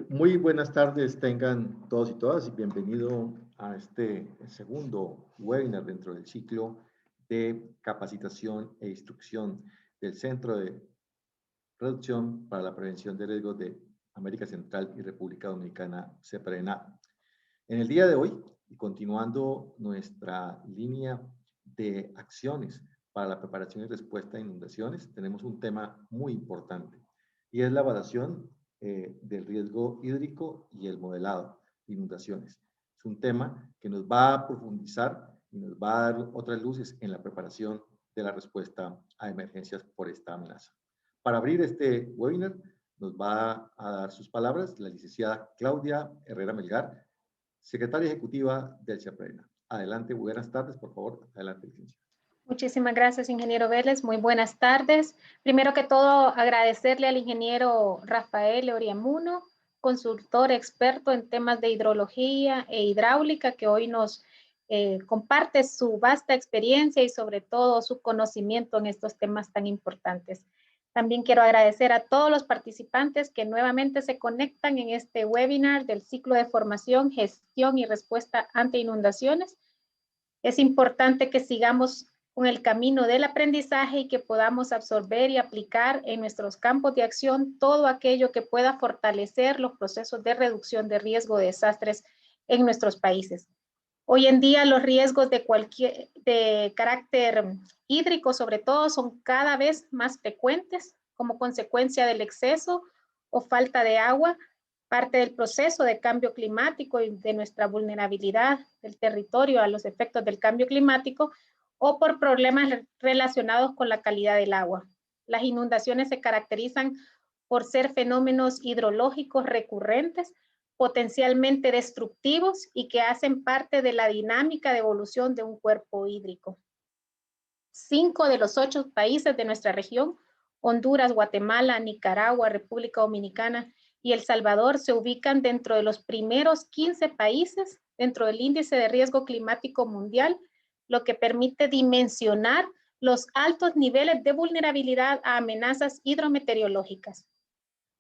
Muy buenas tardes tengan todos y todas y bienvenido a este segundo webinar dentro del ciclo de capacitación e instrucción del Centro de Reducción para la Prevención de Riesgos de América Central y República Dominicana, CEPRENA. En el día de hoy, y continuando nuestra línea de acciones para la preparación y respuesta a inundaciones, tenemos un tema muy importante y es la evaluación del riesgo hídrico y el modelado de inundaciones. Es un tema que nos va a profundizar y nos va a dar otras luces en la preparación de la respuesta a emergencias por esta amenaza. Para abrir este webinar, nos va a dar sus palabras la licenciada Claudia Herrera Melgar, secretaria ejecutiva del CEPRENA. Adelante, buenas tardes, por favor. Adelante, licenciada. Muchísimas gracias, ingeniero Vélez. Muy buenas tardes. Primero que todo, agradecerle al ingeniero Rafael Oriamuno, consultor experto en temas de hidrología e hidráulica, que hoy nos comparte su vasta experiencia y sobre todo su conocimiento en estos temas tan importantes. También quiero agradecer a todos los participantes que nuevamente se conectan en este webinar del ciclo de formación, gestión y respuesta ante inundaciones. Es importante que sigamos con el camino del aprendizaje y que podamos absorber y aplicar en nuestros campos de acción todo aquello que pueda fortalecer los procesos de reducción de riesgo de desastres en nuestros países. Hoy en día los riesgos de carácter hídrico sobre todo son cada vez más frecuentes como consecuencia del exceso o falta de agua, parte del proceso de cambio climático y de nuestra vulnerabilidad del territorio a los efectos del cambio climático o por problemas relacionados con la calidad del agua. Las inundaciones se caracterizan por ser fenómenos hidrológicos recurrentes, potencialmente destructivos y que hacen parte de la dinámica de evolución de un cuerpo hídrico. 5 de los 8 países de nuestra región, Honduras, Guatemala, Nicaragua, República Dominicana y El Salvador, se ubican dentro de los primeros 15 países dentro del índice de riesgo climático mundial, lo que permite dimensionar los altos niveles de vulnerabilidad a amenazas hidrometeorológicas.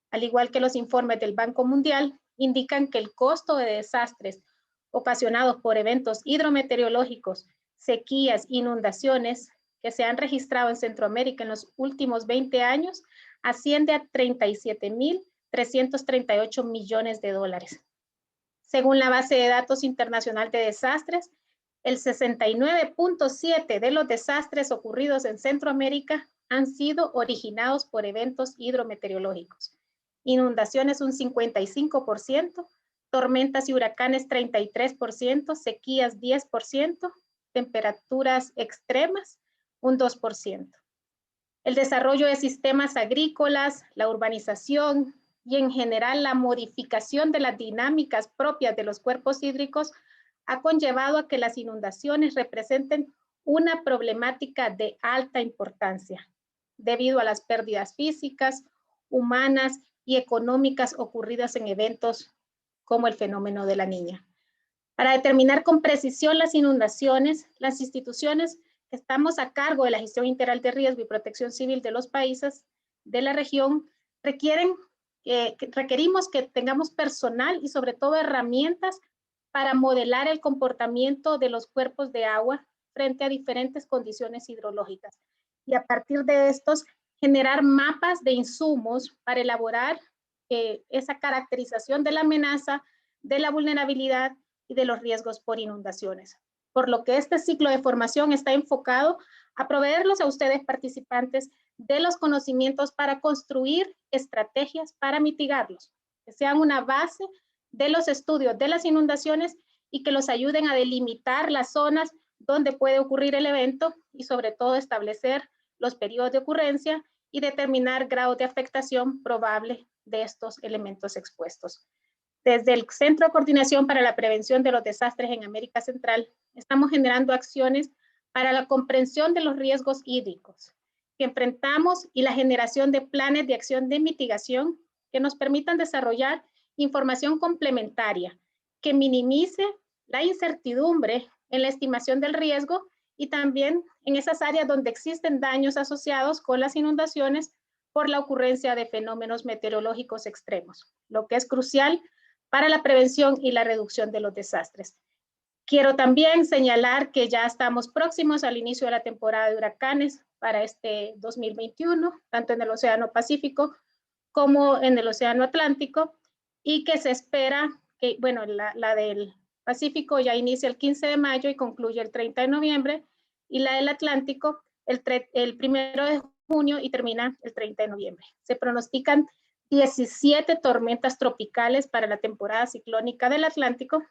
Al igual que los informes del Banco Mundial, indican que el costo de desastres ocasionados por eventos hidrometeorológicos, sequías, inundaciones, que se han registrado en Centroamérica en los últimos 20 años, asciende a 37.338 millones de dólares. Según la base de datos internacional de desastres, el 69.7% de los desastres ocurridos en Centroamérica han sido originados por eventos hidrometeorológicos. Inundaciones un 55%, tormentas y huracanes 33%, sequías 10%, temperaturas extremas un 2%. El desarrollo de sistemas agrícolas, la urbanización y en general la modificación de las dinámicas propias de los cuerpos hídricos ha conllevado a que las inundaciones representen una problemática de alta importancia, debido a las pérdidas físicas, humanas y económicas ocurridas en eventos como el fenómeno de la Niña. Para determinar con precisión las inundaciones, las instituciones que estamos a cargo de la gestión integral de riesgo y protección civil de los países de la región requerimos que tengamos personal y sobre todo herramientas para modelar el comportamiento de los cuerpos de agua frente a diferentes condiciones hidrológicas. Y a partir de estos, generar mapas de insumos para elaborar esa caracterización de la amenaza, de la vulnerabilidad y de los riesgos por inundaciones. Por lo que este ciclo de formación está enfocado a proveerlos a ustedes participantes de los conocimientos para construir estrategias para mitigarlos, que sean una base de los estudios de las inundaciones y que los ayuden a delimitar las zonas donde puede ocurrir el evento y sobre todo establecer los periodos de ocurrencia y determinar grados de afectación probable de estos elementos expuestos. Desde el Centro de Coordinación para la Prevención de los Desastres en América Central, estamos generando acciones para la comprensión de los riesgos hídricos que enfrentamos y la generación de planes de acción de mitigación que nos permitan desarrollar información complementaria que minimice la incertidumbre en la estimación del riesgo y también en esas áreas donde existen daños asociados con las inundaciones por la ocurrencia de fenómenos meteorológicos extremos, lo que es crucial para la prevención y la reducción de los desastres. Quiero también señalar que ya estamos próximos al inicio de la temporada de huracanes para este 2021, tanto en el Océano Pacífico como en el Océano Atlántico, y que se espera que, bueno, la del Pacífico ya inicia el 15 de mayo y concluye el 30 de noviembre, y la del Atlántico el 1 de junio y termina el 30 de noviembre. Se pronostican 17 tormentas tropicales para la temporada ciclónica del Atlántico,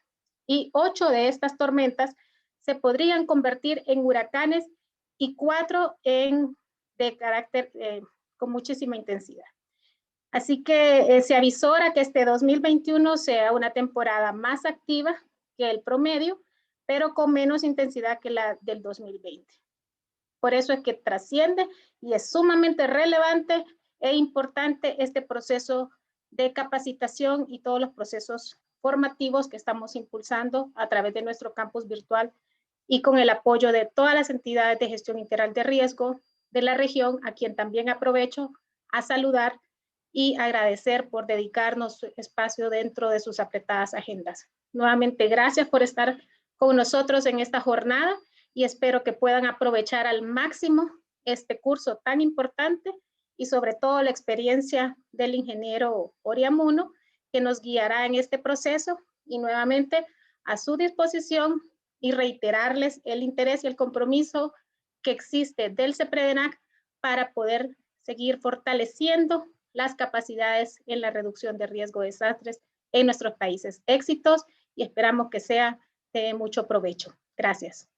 y 8 de estas tormentas se podrían convertir en huracanes y 4 de carácter con muchísima intensidad. Así que se avisora que este 2021 sea una temporada más activa que el promedio, pero con menos intensidad que la del 2020. Por eso es que trasciende y es sumamente relevante e importante este proceso de capacitación y todos los procesos formativos que estamos impulsando a través de nuestro campus virtual y con el apoyo de todas las entidades de gestión integral de riesgo de la región, a quien también aprovecho a saludar y agradecer por dedicarnos su espacio dentro de sus apretadas agendas. Nuevamente, gracias por estar con nosotros en esta jornada y espero que puedan aprovechar al máximo este curso tan importante y sobre todo la experiencia del ingeniero Oriamuno, que nos guiará en este proceso, y nuevamente a su disposición y reiterarles el interés y el compromiso que existe del CEPREDENAC para poder seguir fortaleciendo las capacidades en la reducción de riesgo de desastres en nuestros países. Éxitos y esperamos que sea de mucho provecho. Gracias.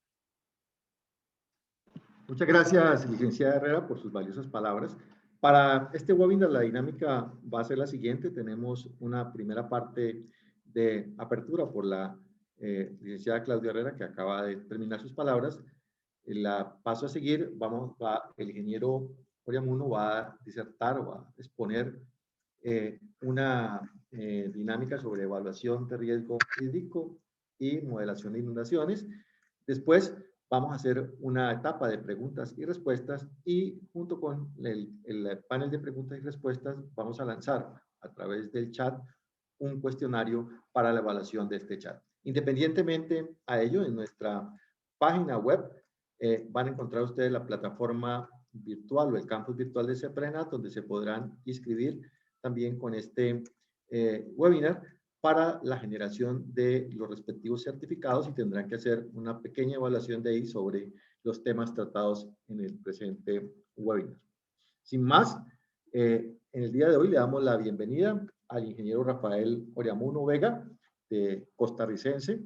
Muchas gracias, licenciada Herrera, por sus valiosas palabras. Para este webinar, la dinámica va a ser la siguiente. Tenemos una primera parte de apertura por la licenciada Claudia Herrera, que acaba de terminar sus palabras. La paso a seguir. El ingeniero Oriamuno va a disertar o va a exponer una dinámica sobre evaluación de riesgo hídrico y modelación de inundaciones. Después vamos a hacer una etapa de preguntas y respuestas, y junto con el panel de preguntas y respuestas vamos a lanzar a través del chat un cuestionario para la evaluación de este chat. Independientemente a ello, en nuestra página web van a encontrar ustedes la plataforma virtual o el campus virtual de CEPRENAT, donde se podrán inscribir también con este webinar para la generación de los respectivos certificados, y tendrán que hacer una pequeña evaluación de ahí sobre los temas tratados en el presente webinar. Sin más, en el día de hoy le damos la bienvenida al ingeniero Rafael Oriamuno Vega, costarricense,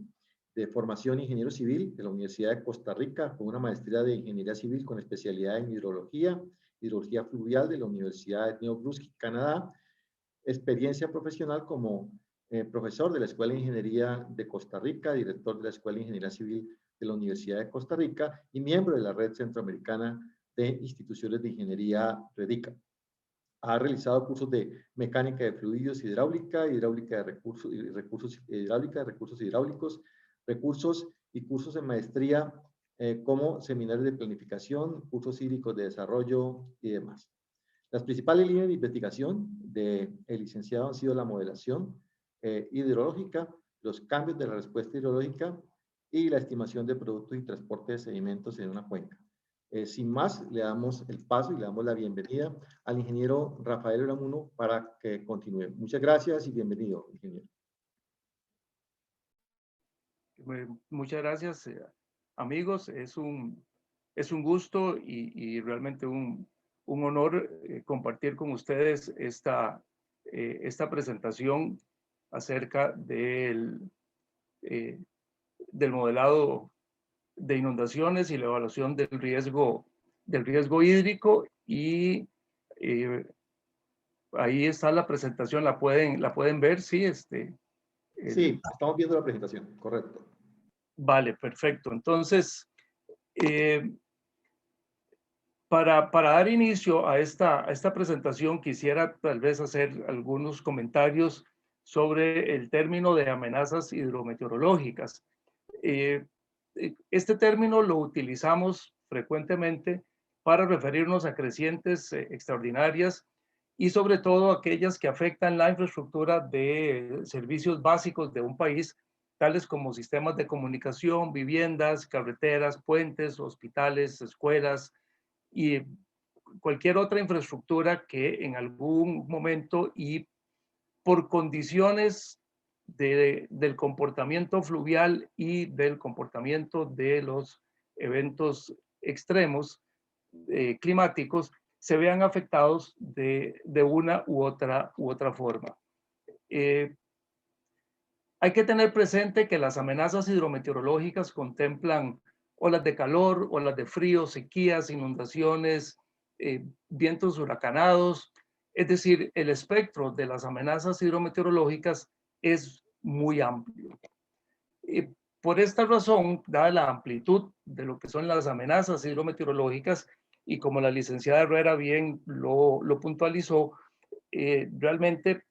de formación ingeniero civil de la Universidad de Costa Rica, con una maestría de ingeniería civil con especialidad en hidrología fluvial de la Universidad de New Brunswick, Canadá, experiencia profesional como profesor de la Escuela de Ingeniería de Costa Rica, director de la Escuela de Ingeniería Civil de la Universidad de Costa Rica y miembro de la Red Centroamericana de Instituciones de Ingeniería REDICA. Ha realizado cursos de mecánica de fluidos, hidráulica de recursos hidráulicos, recursos y cursos en maestría como seminarios de planificación, cursos hídricos de desarrollo y demás. Las principales líneas de investigación del licenciado han sido la modelación hidrológica, los cambios de la respuesta hidrológica y la estimación de productos y transporte de sedimentos en una cuenca. Sin más, le damos el paso y le damos la bienvenida al ingeniero Rafael Oriamuno para que continúe. Muchas gracias y bienvenido, ingeniero. Muchas gracias, amigos. Es un gusto y realmente un honor compartir con ustedes esta presentación acerca del modelado de inundaciones y la evaluación del riesgo hídrico. Y ahí está la presentación, la pueden ver, sí. Sí, estamos viendo la presentación, correcto. Vale, perfecto. Entonces, para dar inicio a esta presentación, quisiera tal vez hacer algunos comentarios sobre el término de amenazas hidrometeorológicas. Este término lo utilizamos frecuentemente para referirnos a crecientes extraordinarias y sobre todo aquellas que afectan la infraestructura de servicios básicos de un país, tales como sistemas de comunicación, viviendas, carreteras, puentes, hospitales, escuelas y cualquier otra infraestructura que en algún momento y por condiciones del comportamiento fluvial y del comportamiento de los eventos extremos climáticos se vean afectados de una u otra forma. Hay que tener presente que las amenazas hidrometeorológicas contemplan olas de calor, olas de frío, sequías, inundaciones, vientos huracanados. Es decir, el espectro de las amenazas hidrometeorológicas es muy amplio. Por esta razón, dada la amplitud de lo que son las amenazas hidrometeorológicas, y como la licenciada Herrera bien lo puntualizó, realmente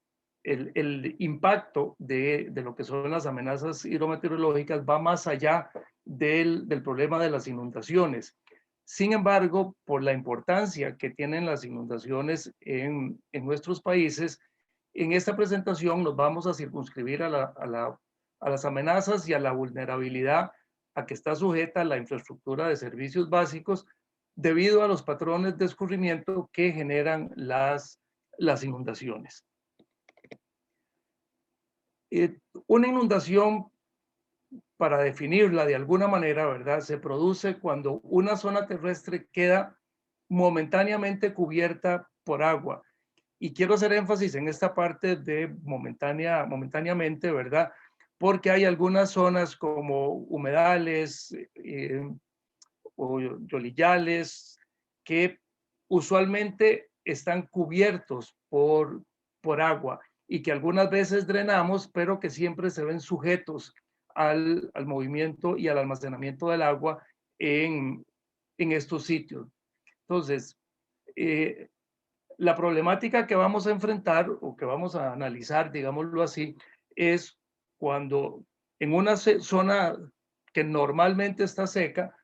el impacto de lo que son las amenazas hidrometeorológicas va más allá del problema de las inundaciones. Sin embargo, por la importancia que tienen las inundaciones en nuestros países, en esta presentación nos vamos a circunscribir a las amenazas y a la vulnerabilidad a que está sujeta la infraestructura de servicios básicos debido a los patrones de escurrimiento que generan las inundaciones. Una inundación, para definirla de alguna manera, ¿verdad?, se produce cuando una zona terrestre queda momentáneamente cubierta por agua. Y quiero hacer énfasis en esta parte de momentáneamente, ¿verdad?, porque hay algunas zonas como humedales o yolillales que usualmente están cubiertos por agua y que algunas veces drenamos, pero que siempre se ven sujetos al movimiento y al almacenamiento del agua en estos sitios. Entonces, la problemática que vamos a enfrentar o que vamos a analizar, digámoslo así, es cuando en una zona que normalmente está seca,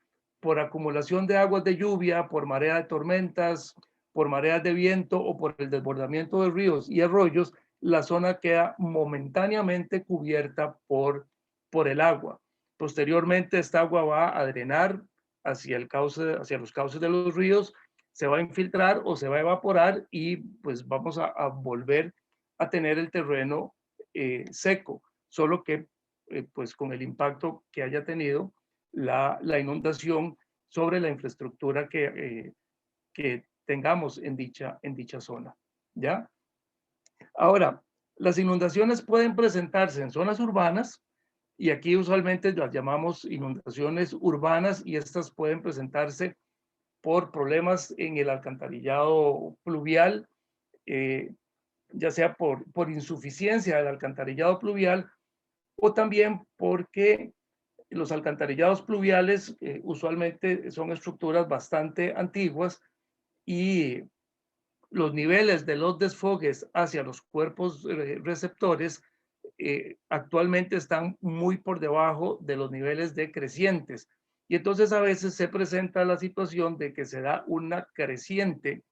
por acumulación de aguas de lluvia, por marea de tormentas, por mareas de viento o por el desbordamiento de ríos y arroyos, la zona queda momentáneamente cubierta por el agua. Posteriormente, esta agua va a drenar hacia los cauces de los ríos, se va a infiltrar o se va a evaporar y pues vamos a volver a tener el terreno seco, solo que pues con el impacto que haya tenido la inundación sobre la infraestructura que tengamos en dicha zona, ¿ya? Ahora, las inundaciones pueden presentarse en zonas urbanas y aquí usualmente las llamamos inundaciones urbanas y estas pueden presentarse por problemas en el alcantarillado pluvial, ya sea por insuficiencia del alcantarillado pluvial o también porque los alcantarillados pluviales usualmente son estructuras bastante antiguas y los niveles de los desfogues hacia los cuerpos receptores actualmente están muy por debajo de los niveles de crecientes. Y entonces a veces se presenta la situación de que se da una creciente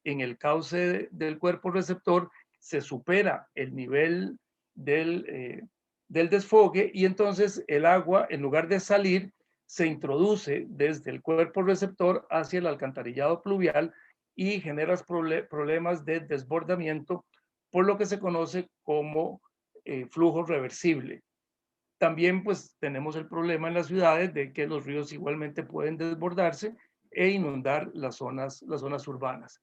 en el cauce del cuerpo receptor, se supera el nivel del desfogue y entonces el agua, en lugar de salir, se introduce desde el cuerpo receptor hacia el alcantarillado pluvial y genera problemas de desbordamiento, por lo que se conoce como flujo reversible. También pues tenemos el problema en las ciudades de que los ríos igualmente pueden desbordarse e inundar las zonas urbanas.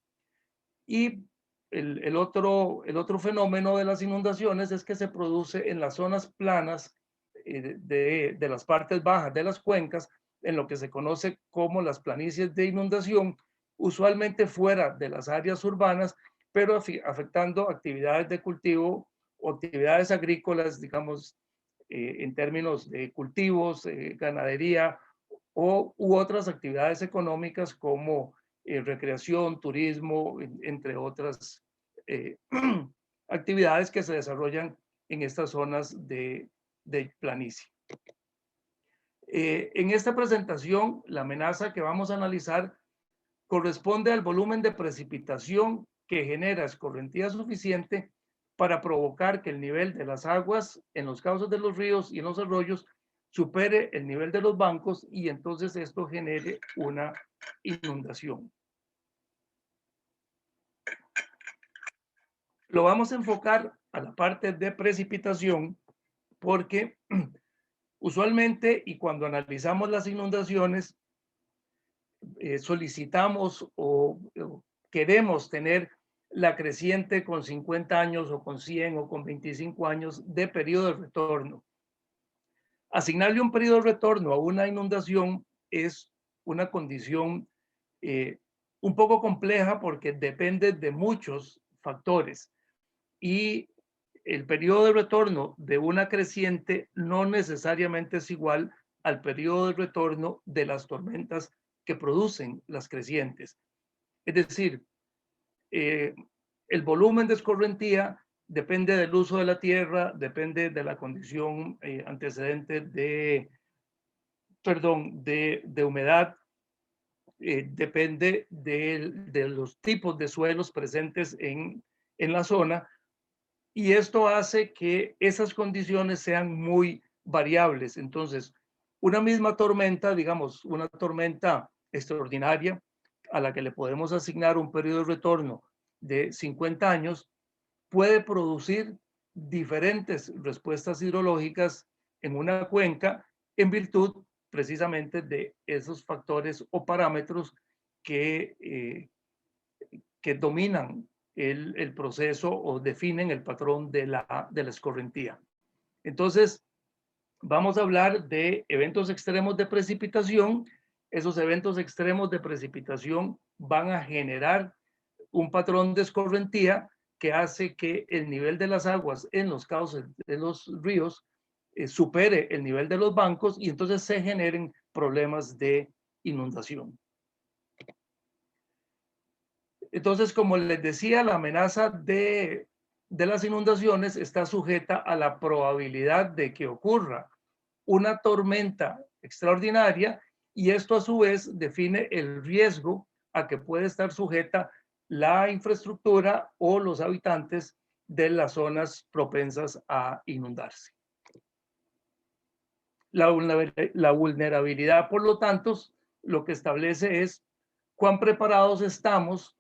Y el otro fenómeno de las inundaciones es que se produce en las zonas planas de las partes bajas de las cuencas, en lo que se conoce como las planicies de inundación, usualmente fuera de las áreas urbanas, pero afectando actividades de cultivo o actividades agrícolas, digamos, en términos de cultivos, ganadería u otras actividades económicas como recreación, turismo, entre otras actividades que se desarrollan en estas zonas de planicie. En esta presentación, la amenaza que vamos a analizar corresponde al volumen de precipitación que genera escorrentía suficiente para provocar que el nivel de las aguas en los cauces de los ríos y en los arroyos supere el nivel de los bancos y entonces esto genere una inundación. Lo vamos a enfocar a la parte de precipitación porque usualmente y cuando analizamos las inundaciones solicitamos o queremos tener la creciente con 50 años o con 100 o con 25 años de periodo de retorno. Asignarle un periodo de retorno a una inundación es una condición un poco compleja porque depende de muchos factores y el periodo de retorno de una creciente no necesariamente es igual al periodo de retorno de las tormentas que producen las crecientes. Es decir, el volumen de escorrentía depende del uso de la tierra, depende de la condición antecedente de humedad, depende de los tipos de suelos presentes en la zona, y esto hace que esas condiciones sean muy variables. Entonces, una misma tormenta, digamos, una tormenta extraordinaria a la que le podemos asignar un periodo de retorno de 50 años, puede producir diferentes respuestas hidrológicas en una cuenca en virtud precisamente de esos factores o parámetros que dominan el proceso o definen el patrón de la escorrentía. Entonces, vamos a hablar de eventos extremos de precipitación. Esos eventos extremos de precipitación van a generar un patrón de escorrentía que hace que el nivel de las aguas en los cauces de los ríos supere el nivel de los bancos y entonces se generen problemas de inundación. Entonces, como les decía, la amenaza de las inundaciones está sujeta a la probabilidad de que ocurra una tormenta extraordinaria y esto a su vez define el riesgo a que puede estar sujeta la infraestructura o los habitantes de las zonas propensas a inundarse. La vulnerabilidad, por lo tanto, lo que establece es cuán preparados estamos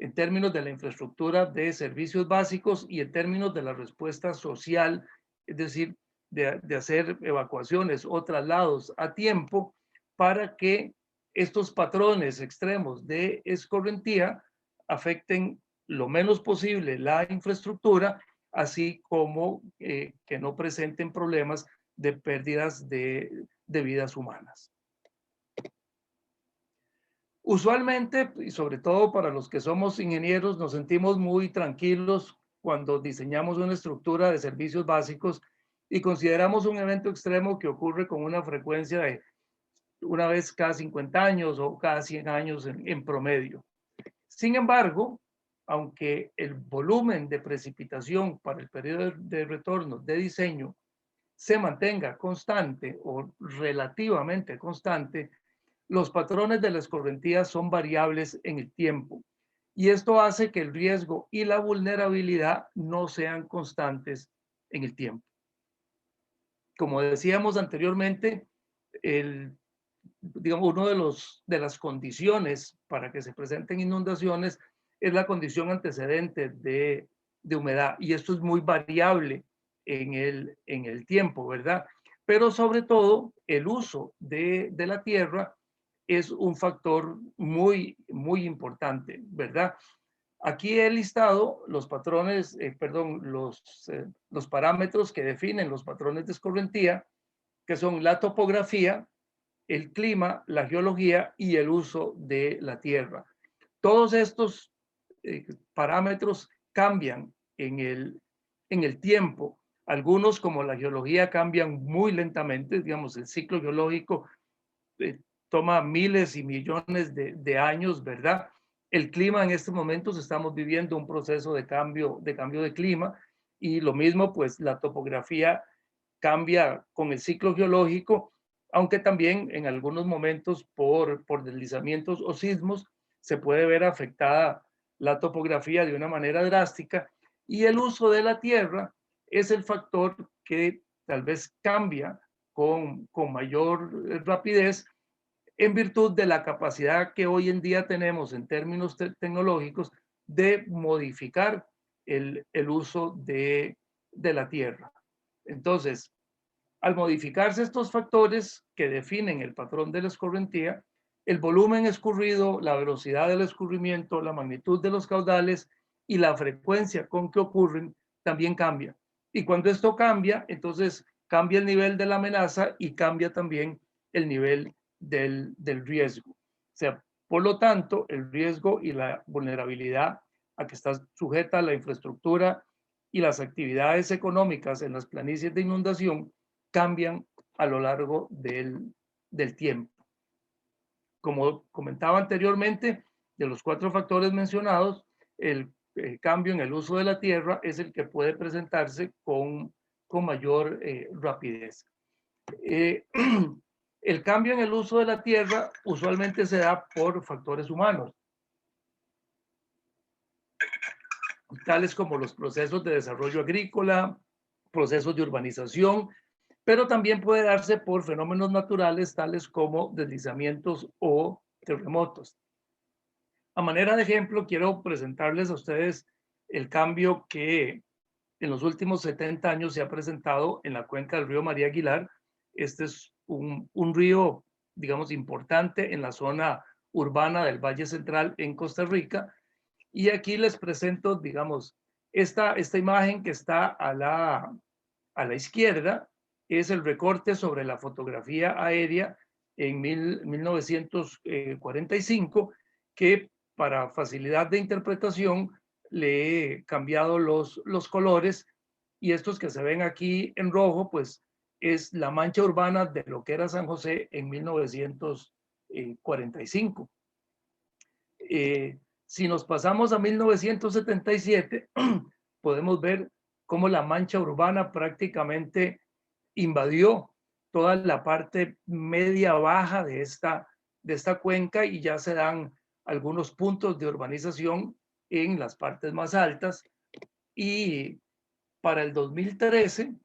en términos de la infraestructura de servicios básicos y en términos de la respuesta social, es decir, de hacer evacuaciones o traslados a tiempo para que estos patrones extremos de escorrentía afecten lo menos posible la infraestructura, así como que no presenten problemas de pérdidas de vidas humanas. Usualmente, y sobre todo para los que somos ingenieros, nos sentimos muy tranquilos cuando diseñamos una estructura de servicios básicos y consideramos un evento extremo que ocurre con una frecuencia de una vez cada 50 años o cada 100 años en promedio. Sin embargo, aunque el volumen de precipitación para el periodo de retorno de diseño se mantenga constante o relativamente constante, los patrones de la escorrentía son variables en el tiempo y esto hace que el riesgo y la vulnerabilidad no sean constantes en el tiempo. Como decíamos anteriormente, digamos, uno de las condiciones para que se presenten inundaciones es la condición antecedente de humedad y esto es muy variable en el tiempo, ¿verdad? Pero sobre todo el uso de la tierra es un factor muy, muy importante, ¿verdad? Aquí he listado los patrones, los parámetros que definen los patrones de escorrentía, que son la topografía, el clima, la geología y el uso de la tierra. Todos estos parámetros cambian en el tiempo. Algunos, como la geología, cambian muy lentamente. Digamos, el ciclo geológico toma miles y millones de años, ¿verdad? El clima en estos momentos estamos viviendo un proceso de cambio de clima y lo mismo, pues la topografía cambia con el ciclo geológico, aunque también en algunos momentos por deslizamientos o sismos se puede ver afectada la topografía de una manera drástica, y el uso de la tierra es el factor que tal vez cambia con mayor rapidez en virtud de la capacidad que hoy en día tenemos en términos tecnológicos de modificar el uso de la tierra. Entonces, al modificarse estos factores que definen el patrón de la escorrentía, el volumen escurrido, la velocidad del escurrimiento, la magnitud de los caudales y la frecuencia con que ocurren también cambia. Y cuando esto cambia, entonces cambia el nivel de la amenaza y cambia también el nivel del riesgo. O sea, por lo tanto, el riesgo y la vulnerabilidad a que está sujeta la infraestructura y las actividades económicas en las planicies de inundación cambian a lo largo del tiempo. Como comentaba anteriormente, de los 4 factores mencionados, el cambio en el uso de la tierra es el que puede presentarse con mayor rapidez. El cambio en el uso de la tierra usualmente se da por factores humanos, tales como los procesos de desarrollo agrícola, procesos de urbanización, pero también puede darse por fenómenos naturales tales como deslizamientos o terremotos. A manera de ejemplo, quiero presentarles a ustedes el cambio que en los últimos 70 años se ha presentado en la cuenca del río María Aguilar. Este es un río, digamos, importante en la zona urbana del Valle Central en Costa Rica. Y aquí les presento, digamos, esta imagen que está a la izquierda, es el recorte sobre la fotografía aérea en 1945, que para facilidad de interpretación le he cambiado los colores, y estos que se ven aquí en rojo, pues es la mancha urbana de lo que era San José en 1945. Si nos pasamos a 1977, podemos ver cómo la mancha urbana prácticamente invadió toda la parte media baja de esta cuenca, y ya se dan algunos puntos de urbanización en las partes más altas. Y para el 2013,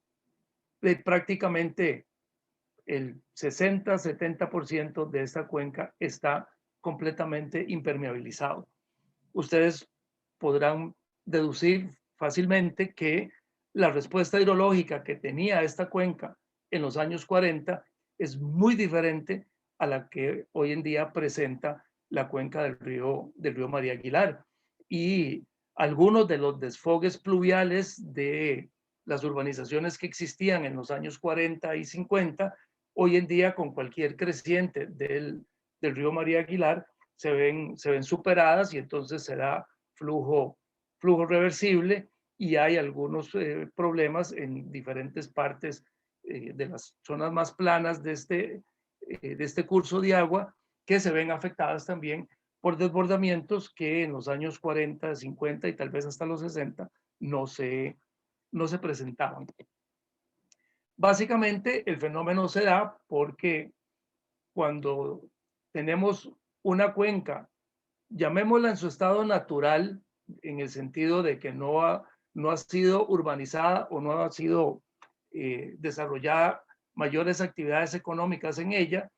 prácticamente el 60-70% de esta cuenca está completamente impermeabilizado. Ustedes podrán deducir fácilmente que la respuesta hidrológica que tenía esta cuenca en los años 40 es muy diferente a la que hoy en día presenta la cuenca del río María Aguilar. Y algunos de los desfogues pluviales de las urbanizaciones que existían en los años 40 y 50, hoy en día con cualquier creciente del río María Aguilar se ven superadas, y entonces se da flujo reversible, y hay algunos problemas en diferentes partes de las zonas más planas de este curso de agua, que se ven afectadas también por desbordamientos que en los años 40, 50 y tal vez hasta los 60 no se presentaban. Básicamente el fenómeno se da porque cuando tenemos una cuenca, llamémosla en su estado natural, en el sentido de que no ha sido urbanizada o no ha sido desarrollada mayores actividades económicas en ella,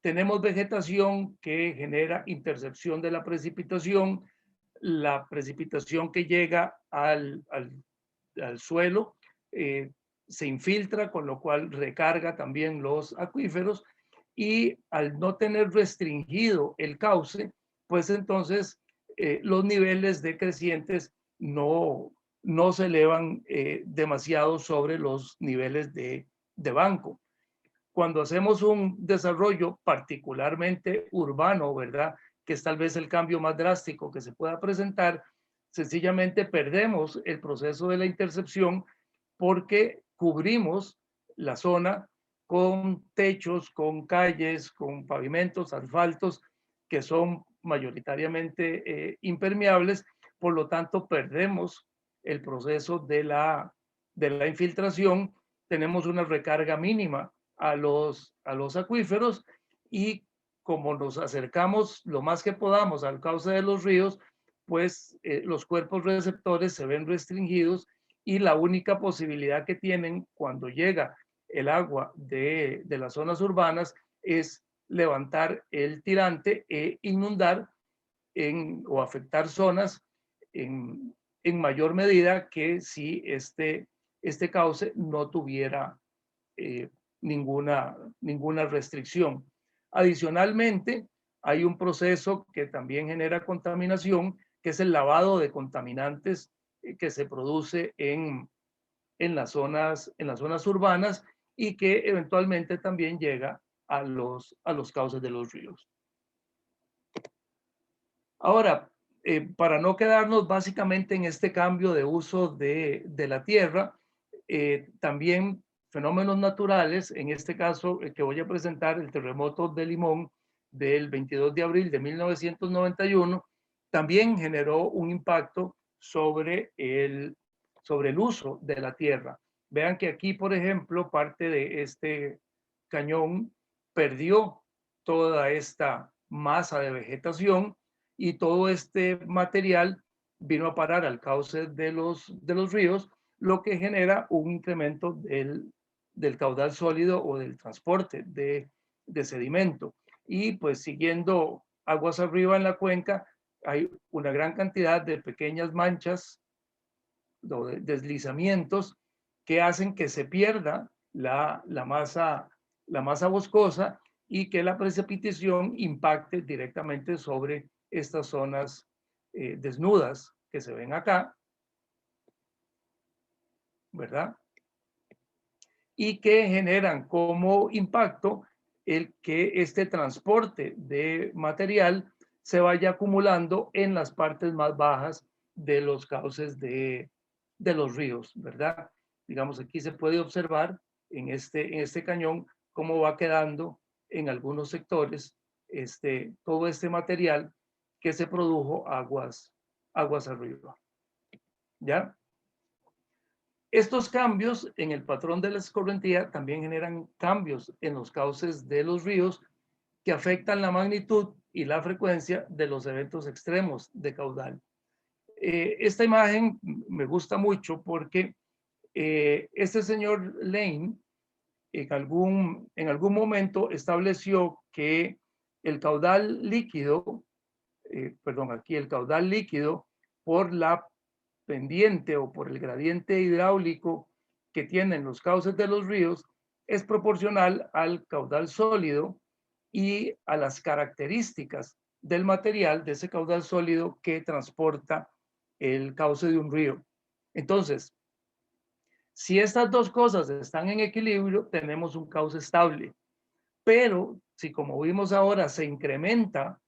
tenemos vegetación que genera intercepción de la precipitación que llega al suelo se infiltra, con lo cual recarga también los acuíferos, y al no tener restringido el cauce, pues entonces los niveles de crecientes no se elevan demasiado sobre los niveles de banco. Cuando hacemos un desarrollo particularmente urbano, ¿verdad?, que es tal vez el cambio más drástico que se pueda presentar, sencillamente perdemos el proceso de la intercepción porque cubrimos la zona con techos, con calles, con pavimentos, asfaltos, que son mayoritariamente impermeables. Por lo tanto, perdemos el proceso de la infiltración, tenemos una recarga mínima a los acuíferos, y como nos acercamos lo más que podamos al cauce de los ríos, pues los cuerpos receptores se ven restringidos y la única posibilidad que tienen cuando llega el agua de las zonas urbanas es levantar el tirante e inundar o afectar zonas en mayor medida que si este cauce no tuviera ninguna restricción. Adicionalmente, hay un proceso que también genera contaminación, que es el lavado de contaminantes que se produce en las zonas urbanas y que eventualmente también llega a los cauces de los ríos. Ahora, para no quedarnos básicamente en este cambio de uso de la tierra, también fenómenos naturales, en este caso el que voy a presentar, el terremoto de Limón del 22 de abril de 1991, también generó un impacto sobre el uso de la tierra. Vean que aquí, por ejemplo, parte de este cañón perdió toda esta masa de vegetación y todo este material vino a parar al cauce de los ríos, lo que genera un incremento del caudal sólido o del transporte de sedimento. Y pues siguiendo aguas arriba en la cuenca, hay una gran cantidad de pequeñas manchas o de deslizamientos que hacen que se pierda la masa boscosa y que la precipitación impacte directamente sobre estas zonas desnudas que se ven acá, ¿verdad? Y que generan como impacto el que este transporte de material se vaya acumulando en las partes más bajas de los cauces de los ríos, ¿verdad? Digamos, aquí se puede observar en este cañón cómo va quedando en algunos sectores todo este material que se produjo aguas arriba. ¿Ya? Estos cambios en el patrón de la escorrentía también generan cambios en los cauces de los ríos que afectan la magnitud y la frecuencia de los eventos extremos de caudal. Esta imagen me gusta mucho porque este señor Lane en algún momento estableció que el caudal líquido, el caudal líquido por la pendiente o por el gradiente hidráulico que tienen los cauces de los ríos es proporcional al caudal sólido y a las características del material de ese caudal sólido que transporta el cauce de un río. Entonces, si estas dos cosas están en equilibrio, tenemos un cauce estable. Pero si, como vimos ahora, se incrementa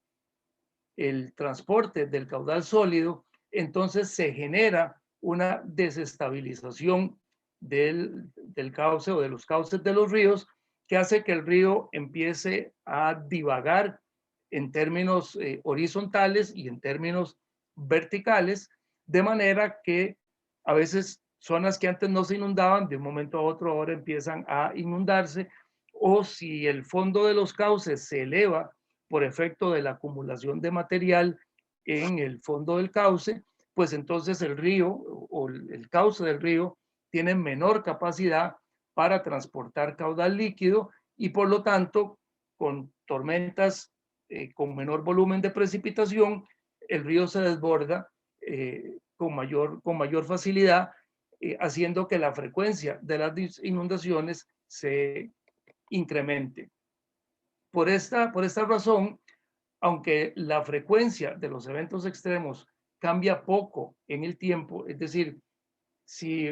el transporte del caudal sólido, entonces se genera una desestabilización del cauce o de los cauces de los ríos que hace que el río empiece a divagar en términos horizontales y en términos verticales, de manera que a veces zonas que antes no se inundaban, de un momento a otro ahora empiezan a inundarse, o si el fondo de los cauces se eleva por efecto de la acumulación de material en el fondo del cauce, pues entonces el río o el cauce del río tiene menor capacidad para transportar caudal líquido y por lo tanto con tormentas con menor volumen de precipitación, el río se desborda con mayor facilidad, haciendo que la frecuencia de las inundaciones se incremente. Por esta razón, aunque la frecuencia de los eventos extremos cambia poco en el tiempo, es decir, si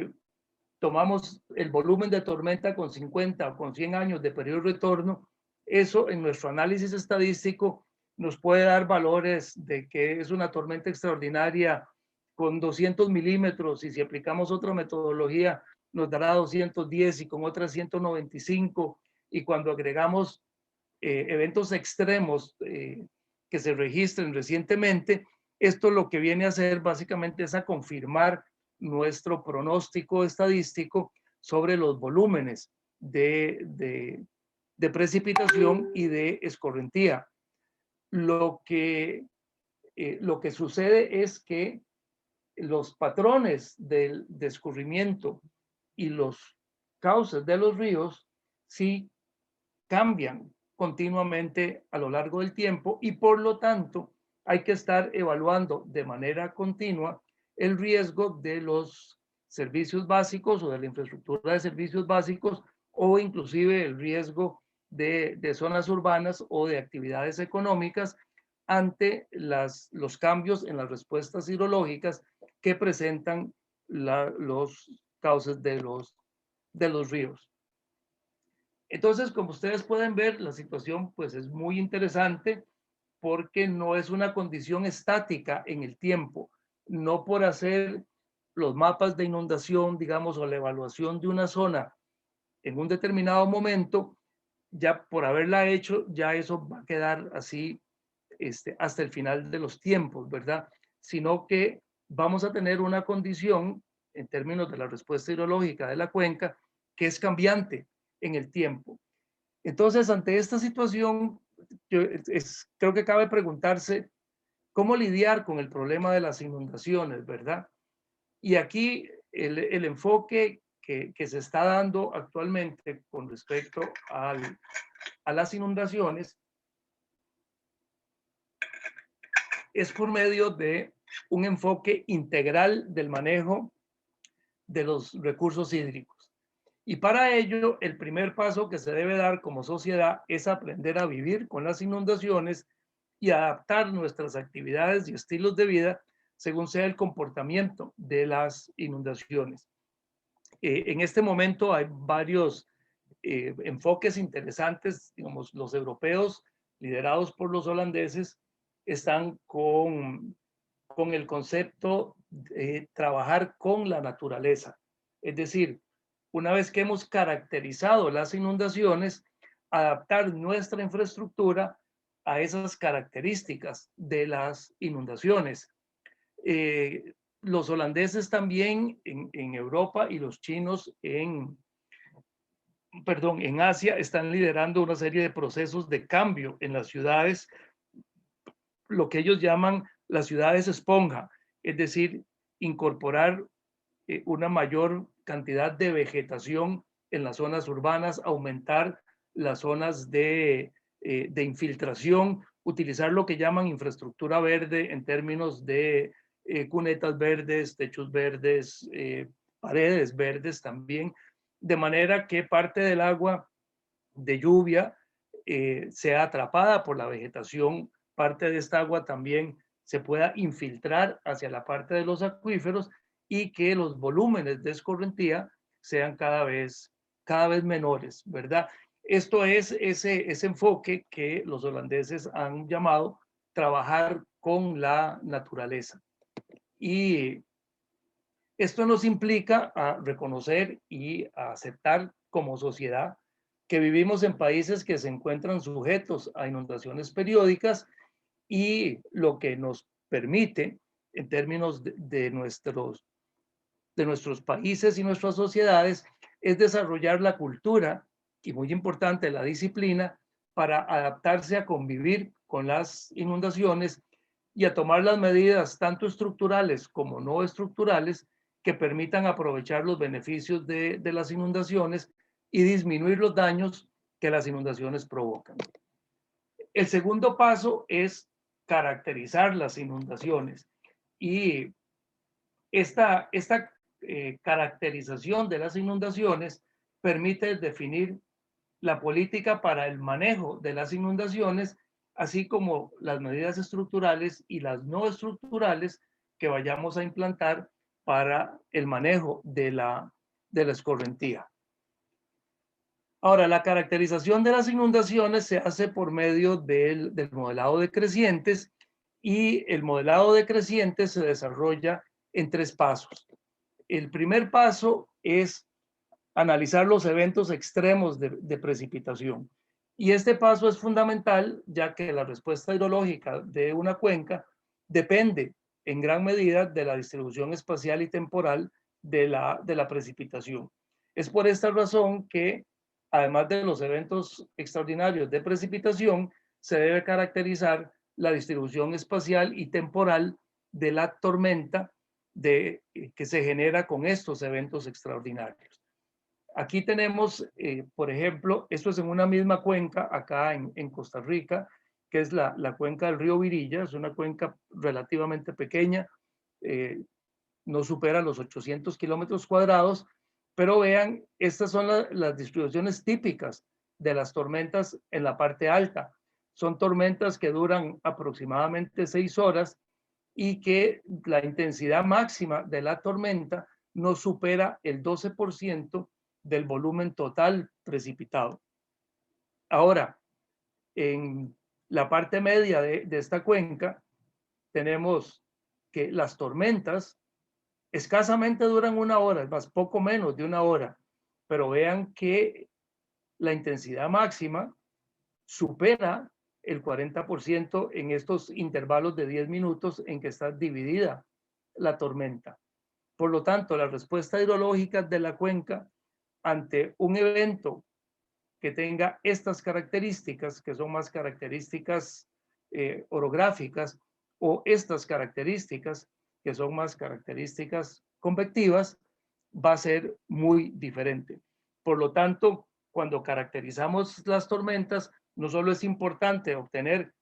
tomamos el volumen de tormenta con 50 o con 100 años de periodo de retorno, eso en nuestro análisis estadístico nos puede dar valores de que es una tormenta extraordinaria con 200 milímetros y si aplicamos otra metodología nos dará 210 y con otra 195 y cuando agregamos eventos extremos que se registren recientemente, esto lo que viene a hacer básicamente es a confirmar nuestro pronóstico estadístico sobre los volúmenes de precipitación y de escorrentía lo que sucede es que los patrones del escurrimiento y los cauces de los ríos sí cambian continuamente a lo largo del tiempo y por lo tanto hay que estar evaluando de manera continua el riesgo de los servicios básicos o de la infraestructura de servicios básicos o inclusive el riesgo de zonas urbanas o de actividades económicas ante los cambios en las respuestas hidrológicas que presentan los cauces de los ríos. Entonces, como ustedes pueden ver, la situación pues es muy interesante porque no es una condición estática en el tiempo. No por hacer los mapas de inundación, digamos, o la evaluación de una zona en un determinado momento, ya por haberla hecho, ya eso va a quedar así hasta el final de los tiempos, ¿verdad? Sino que vamos a tener una condición en términos de la respuesta hidrológica de la cuenca que es cambiante en el tiempo. Entonces, ante esta situación, creo que cabe preguntarse cómo lidiar con el problema de las inundaciones, ¿verdad? Y aquí el enfoque que se está dando actualmente con respecto a las inundaciones es por medio de un enfoque integral del manejo de los recursos hídricos. Y para ello, el primer paso que se debe dar como sociedad es aprender a vivir con las inundaciones y adaptar nuestras actividades y estilos de vida según sea el comportamiento de las inundaciones. En este momento hay varios enfoques interesantes, digamos, los europeos, liderados por los holandeses, están con el concepto de trabajar con la naturaleza. Es decir, una vez que hemos caracterizado las inundaciones, adaptar nuestra infraestructura a esas características de las inundaciones. Los holandeses también en Europa y los chinos en Asia están liderando una serie de procesos de cambio en las ciudades, lo que ellos llaman las ciudades esponja, es decir, incorporar una mayor cantidad de vegetación en las zonas urbanas, aumentar las zonas de infiltración, utilizar lo que llaman infraestructura verde en términos de cunetas verdes, techos verdes, paredes verdes también, de manera que parte del agua de lluvia sea atrapada por la vegetación, parte de esta agua también se pueda infiltrar hacia la parte de los acuíferos y que los volúmenes de escorrentía sean cada vez menores, ¿verdad? Esto es ese enfoque que los holandeses han llamado trabajar con la naturaleza. Y esto nos implica a reconocer y a aceptar como sociedad que vivimos en países que se encuentran sujetos a inundaciones periódicas y lo que nos permite, en términos de nuestros países y nuestras sociedades, es desarrollar la cultura y, muy importante, la disciplina para adaptarse a convivir con las inundaciones y a tomar las medidas tanto estructurales como no estructurales que permitan aprovechar los beneficios de las inundaciones y disminuir los daños que las inundaciones provocan. El segundo paso es caracterizar las inundaciones y esta caracterización de las inundaciones permite definir la política para el manejo de las inundaciones, así como las medidas estructurales y las no estructurales que vayamos a implantar para el manejo de la escorrentía. Ahora, la caracterización de las inundaciones se hace por medio del modelado de crecientes y el modelado de crecientes se desarrolla en 3 pasos. El primer paso es analizar los eventos extremos de precipitación. Y este paso es fundamental ya que la respuesta hidrológica de una cuenca depende en gran medida de la distribución espacial y temporal de la precipitación. Es por esta razón que, además de los eventos extraordinarios de precipitación, se debe caracterizar la distribución espacial y temporal de la tormenta que se genera con estos eventos extraordinarios. Aquí tenemos, por ejemplo, esto es en una misma cuenca acá en Costa Rica, que es la cuenca del río Virilla. Es una cuenca relativamente pequeña, no supera los 800 kilómetros cuadrados, pero vean, estas son las distribuciones típicas de las tormentas en la parte alta. Son tormentas que duran aproximadamente 6 horas y que la intensidad máxima de la tormenta no supera el 12% del volumen total precipitado. Ahora, en la parte media de esta cuenca, tenemos que las tormentas escasamente duran 1 hora, es más, poco menos de 1 hora, pero vean que la intensidad máxima supera el 40% en estos intervalos de 10 minutos en que está dividida la tormenta. Por lo tanto, la respuesta hidrológica de la cuenca ante un evento que tenga estas características, que son más características orográficas, o estas características, que son más características convectivas, va a ser muy diferente. Por lo tanto, cuando caracterizamos las tormentas, no solo es importante obtener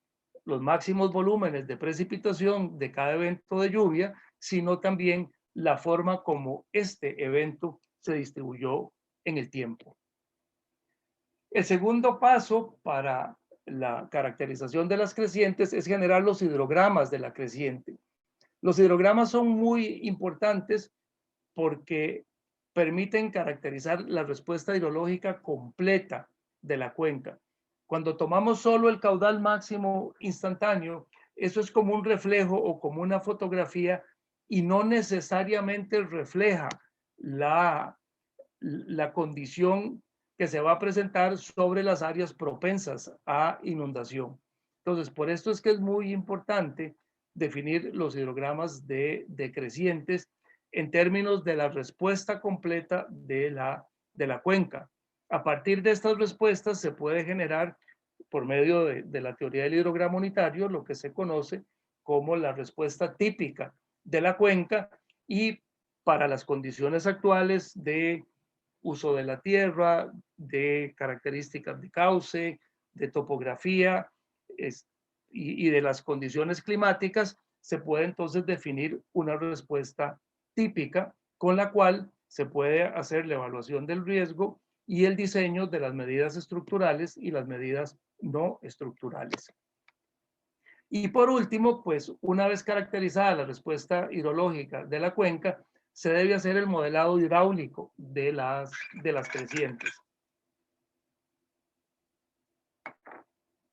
los máximos volúmenes de precipitación de cada evento de lluvia, sino también la forma como este evento se distribuyó en el tiempo. El segundo paso para la caracterización de las crecientes es generar los hidrogramas de la creciente. Los hidrogramas son muy importantes porque permiten caracterizar la respuesta hidrológica completa de la cuenca. Cuando tomamos solo el caudal máximo instantáneo, eso es como un reflejo o como una fotografía y no necesariamente refleja la condición que se va a presentar sobre las áreas propensas a inundación. Entonces, por esto es que es muy importante definir los hidrogramas de crecientes en términos de la respuesta completa de la cuenca. A partir de estas respuestas se puede generar, por medio de la teoría del hidrograma unitario, lo que se conoce como la respuesta típica de la cuenca, y para las condiciones actuales de uso de la tierra, de características de cauce, de topografía y de las condiciones climáticas, se puede entonces definir una respuesta típica con la cual se puede hacer la evaluación del riesgo y el diseño de las medidas estructurales y las medidas no estructurales. Y por último, pues una vez caracterizada la respuesta hidrológica de la cuenca, se debe hacer el modelado hidráulico de las crecientes.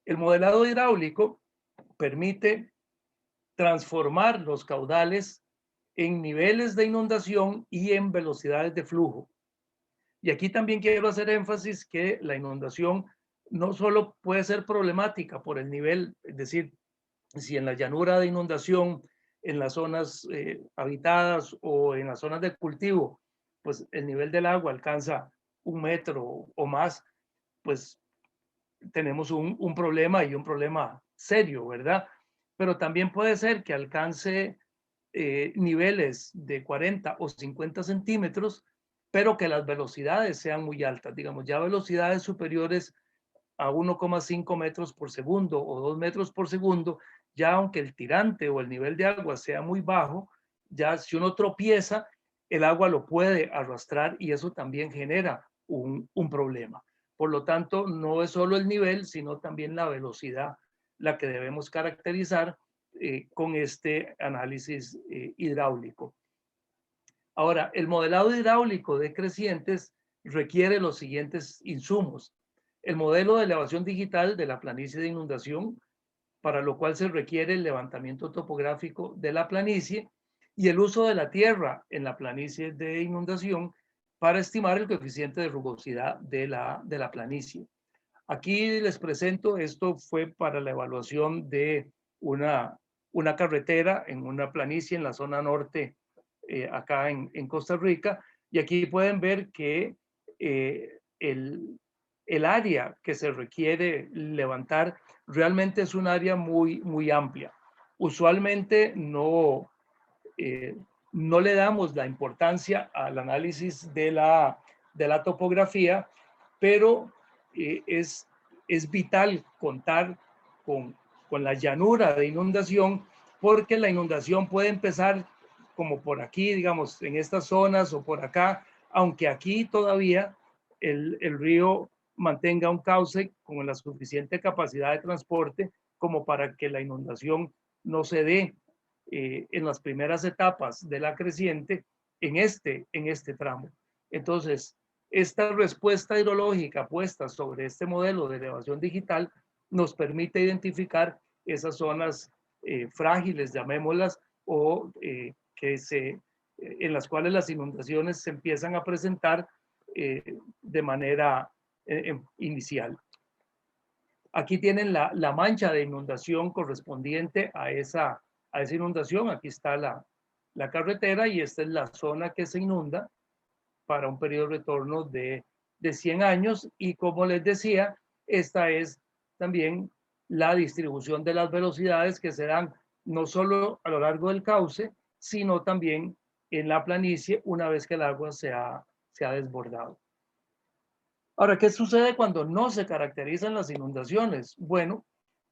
El modelado hidráulico permite transformar los caudales en niveles de inundación y en velocidades de flujo. Y aquí también quiero hacer énfasis que la inundación no solo puede ser problemática por el nivel, es decir, si en la llanura de inundación, en las zonas habitadas o en las zonas de cultivo, pues el nivel del agua alcanza 1 metro o más, pues tenemos un problema, y un problema serio, ¿verdad? Pero también puede ser que alcance niveles de 40 o 50 centímetros, pero que las velocidades sean muy altas, digamos, ya velocidades superiores a 1,5 metros por segundo o 2 metros por segundo, ya aunque el tirante o el nivel de agua sea muy bajo, ya si uno tropieza, el agua lo puede arrastrar y eso también genera un problema. Por lo tanto, no es solo el nivel, sino también la velocidad la que debemos caracterizar con este análisis hidráulico. Ahora, el modelado hidráulico de crecientes requiere los siguientes insumos: el modelo de elevación digital de la planicie de inundación, para lo cual se requiere el levantamiento topográfico de la planicie y el uso de la tierra en la planicie de inundación para estimar el coeficiente de rugosidad de la planicie. Aquí les presento, esto fue para la evaluación de una carretera en una planicie en la zona norte, acá en Costa Rica, y aquí pueden ver que el el área que se requiere levantar realmente es un área muy amplia. Usualmente no le damos la importancia al análisis de la topografía, pero es vital contar con la llanura de inundación, porque la inundación puede empezar como por aquí, digamos, en estas zonas o por acá, aunque aquí todavía el río mantenga un cauce con la suficiente capacidad de transporte como para que la inundación no se dé en las primeras etapas de la creciente en este tramo. Entonces, esta respuesta hidrológica puesta sobre este modelo de elevación digital nos permite identificar esas zonas frágiles, llamémoslas, o en las cuales las inundaciones se empiezan a presentar de manera inicial. Aquí tienen la mancha de inundación correspondiente a esa inundación. Aquí está la carretera y esta es la zona que se inunda para un periodo de retorno de 100 años. Y como les decía, esta es también la distribución de las velocidades que se dan no solo a lo largo del cauce, sino también en la planicie una vez que el agua se ha desbordado. Ahora, ¿qué sucede cuando no se caracterizan las inundaciones? Bueno,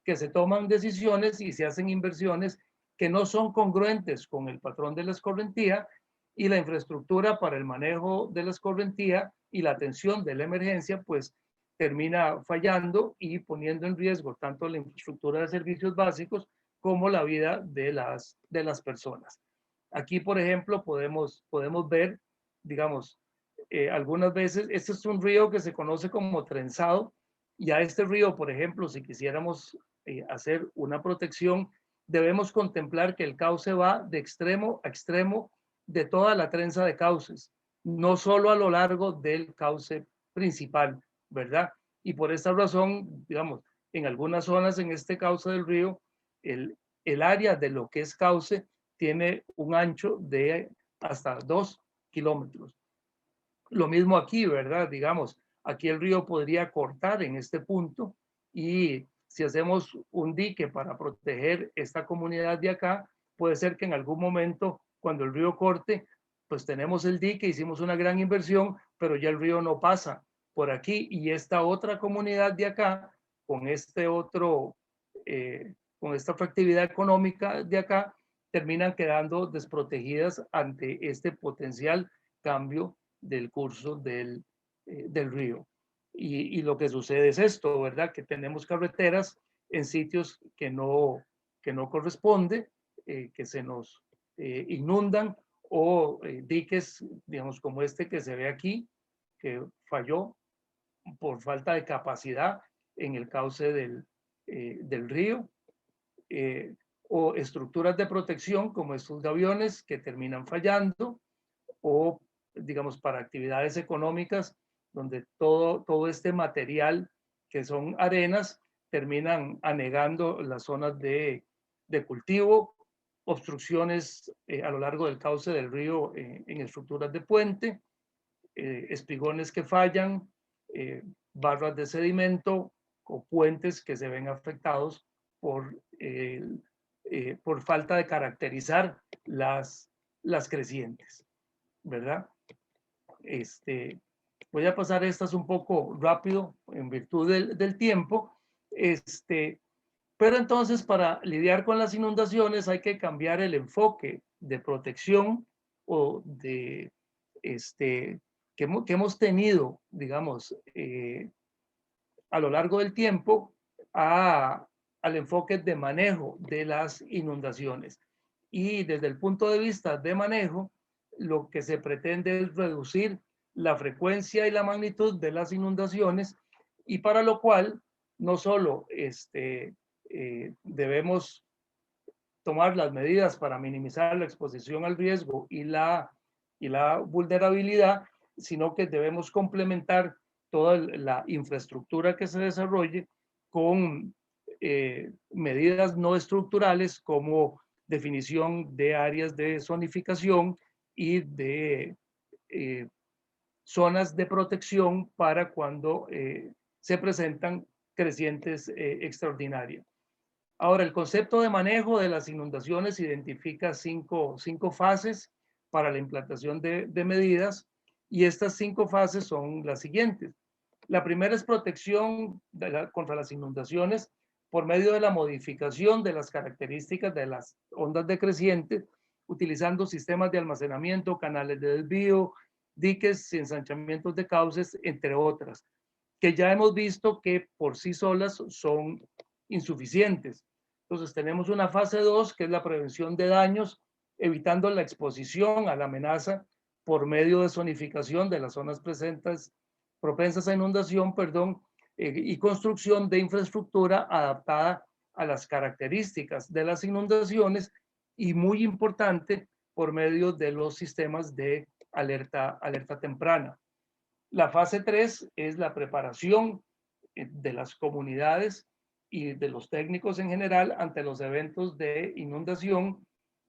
que se toman decisiones y se hacen inversiones que no son congruentes con el patrón de la escorrentía, y la infraestructura para el manejo de la escorrentía y la atención de la emergencia, pues termina fallando y poniendo en riesgo tanto la infraestructura de servicios básicos como la vida de las personas. Aquí, por ejemplo, podemos ver, digamos, algunas veces, este es un río que se conoce como trenzado, y a este río, por ejemplo, si quisiéramos hacer una protección, debemos contemplar que el cauce va de extremo a extremo de toda la trenza de cauces, no solo a lo largo del cauce principal, ¿verdad? Y por esta razón, digamos, en algunas zonas en este cauce del río, el área de lo que es cauce tiene un ancho de hasta 2 kilómetros. Lo mismo aquí, ¿verdad? Digamos, aquí el río podría cortar en este punto, y si hacemos un dique para proteger esta comunidad de acá, puede ser que en algún momento, cuando el río corte, pues tenemos el dique, hicimos una gran inversión, pero ya el río no pasa por aquí, y esta otra comunidad de acá, con con esta actividad económica de acá, terminan quedando desprotegidas ante este potencial cambio del curso del río. Y lo que sucede es esto, ¿verdad? Que tenemos carreteras en sitios que no corresponde, que se nos inundan, o diques, digamos, como este que se ve aquí, que falló por falta de capacidad en el cauce del río, o estructuras de protección como estos gaviones que terminan fallando, o digamos para actividades económicas donde todo este material que son arenas terminan anegando las zonas de cultivo, obstrucciones a lo largo del cauce del río en estructuras de puente, espigones que fallan, barras de sedimento o puentes que se ven afectados por falta de caracterizar las crecientes, ¿verdad? Voy a pasar estas un poco rápido en virtud del tiempo. Pero entonces, para lidiar con las inundaciones hay que cambiar el enfoque de protección o de que hemos tenido, digamos, a lo largo del tiempo al enfoque de manejo de las inundaciones. Y desde el punto de vista de manejo, lo que se pretende es reducir la frecuencia y la magnitud de las inundaciones, y para lo cual no solo debemos tomar las medidas para minimizar la exposición al riesgo y la vulnerabilidad, sino que debemos complementar toda la infraestructura que se desarrolle con medidas no estructurales, como definición de áreas de zonificación y de zonas de protección para cuando se presentan crecientes extraordinarias. Ahora, el concepto de manejo de las inundaciones identifica cinco fases para la implantación de medidas, y estas 5 fases son las siguientes. La primera es protección contra las inundaciones por medio de la modificación de las características de las ondas decrecientes, utilizando sistemas de almacenamiento, canales de desvío, diques, ensanchamientos de cauces, entre otras, que ya hemos visto que por sí solas son insuficientes. Entonces tenemos una fase 2, que es la prevención de daños, evitando la exposición a la amenaza por medio de zonificación de las zonas propensas a inundación, y construcción de infraestructura adaptada a las características de las inundaciones, y muy importante, por medio de los sistemas de alerta temprana. La fase 3 es la preparación de las comunidades y de los técnicos en general ante los eventos de inundación,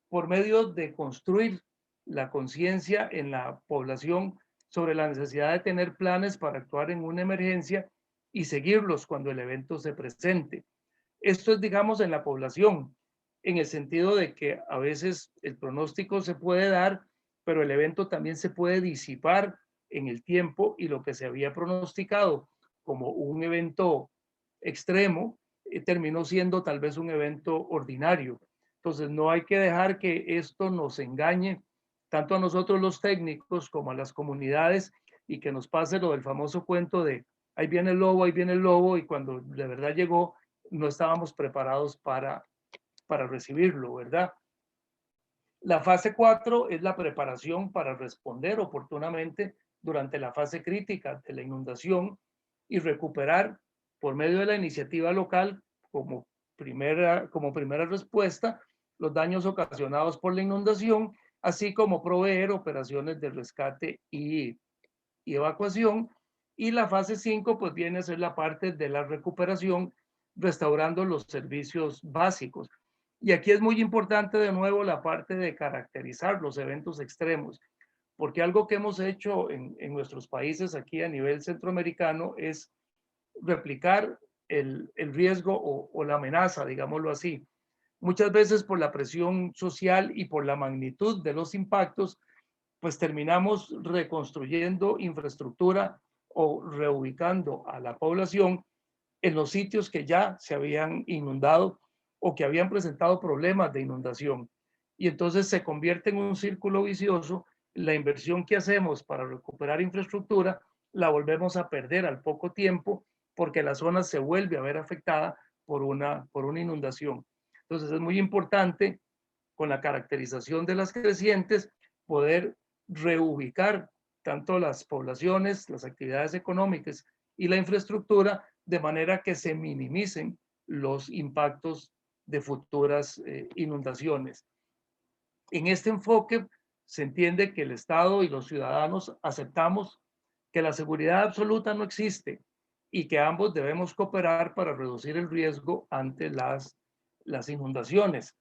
por medio de construir la conciencia en la población sobre la necesidad de tener planes para actuar en una emergencia y seguirlos cuando el evento se presente. Esto es, digamos, en la población, en el sentido de que a veces el pronóstico se puede dar, pero el evento también se puede disipar en el tiempo, y lo que se había pronosticado como un evento extremo terminó siendo tal vez un evento ordinario. Entonces no hay que dejar que esto nos engañe tanto a nosotros los técnicos como a las comunidades, y que nos pase lo del famoso cuento de ahí viene el lobo, y cuando de verdad llegó no estábamos preparados para recibirlo, ¿verdad? La fase 4 es la preparación para responder oportunamente durante la fase crítica de la inundación y recuperar por medio de la iniciativa local como primera respuesta los daños ocasionados por la inundación, así como proveer operaciones de rescate y evacuación. Y la fase 5 pues viene a ser la parte de la recuperación, restaurando los servicios básicos. Y aquí es muy importante de nuevo la parte de caracterizar los eventos extremos, porque algo que hemos hecho en nuestros países aquí a nivel centroamericano es replicar el riesgo o la amenaza, digámoslo así. Muchas veces por la presión social y por la magnitud de los impactos, pues terminamos reconstruyendo infraestructura o reubicando a la población en los sitios que ya se habían inundado o que habían presentado problemas de inundación. Y entonces se convierte en un círculo vicioso. La inversión que hacemos para recuperar infraestructura la volvemos a perder al poco tiempo, porque la zona se vuelve a ver afectada por una inundación. Entonces es muy importante, con la caracterización de las crecientes, poder reubicar tanto las poblaciones, las actividades económicas y la infraestructura, de manera que se minimicen los impactos de futuras inundaciones. En este enfoque se entiende que el Estado y los ciudadanos aceptamos que la seguridad absoluta no existe, y que ambos debemos cooperar para reducir el riesgo ante las inundaciones.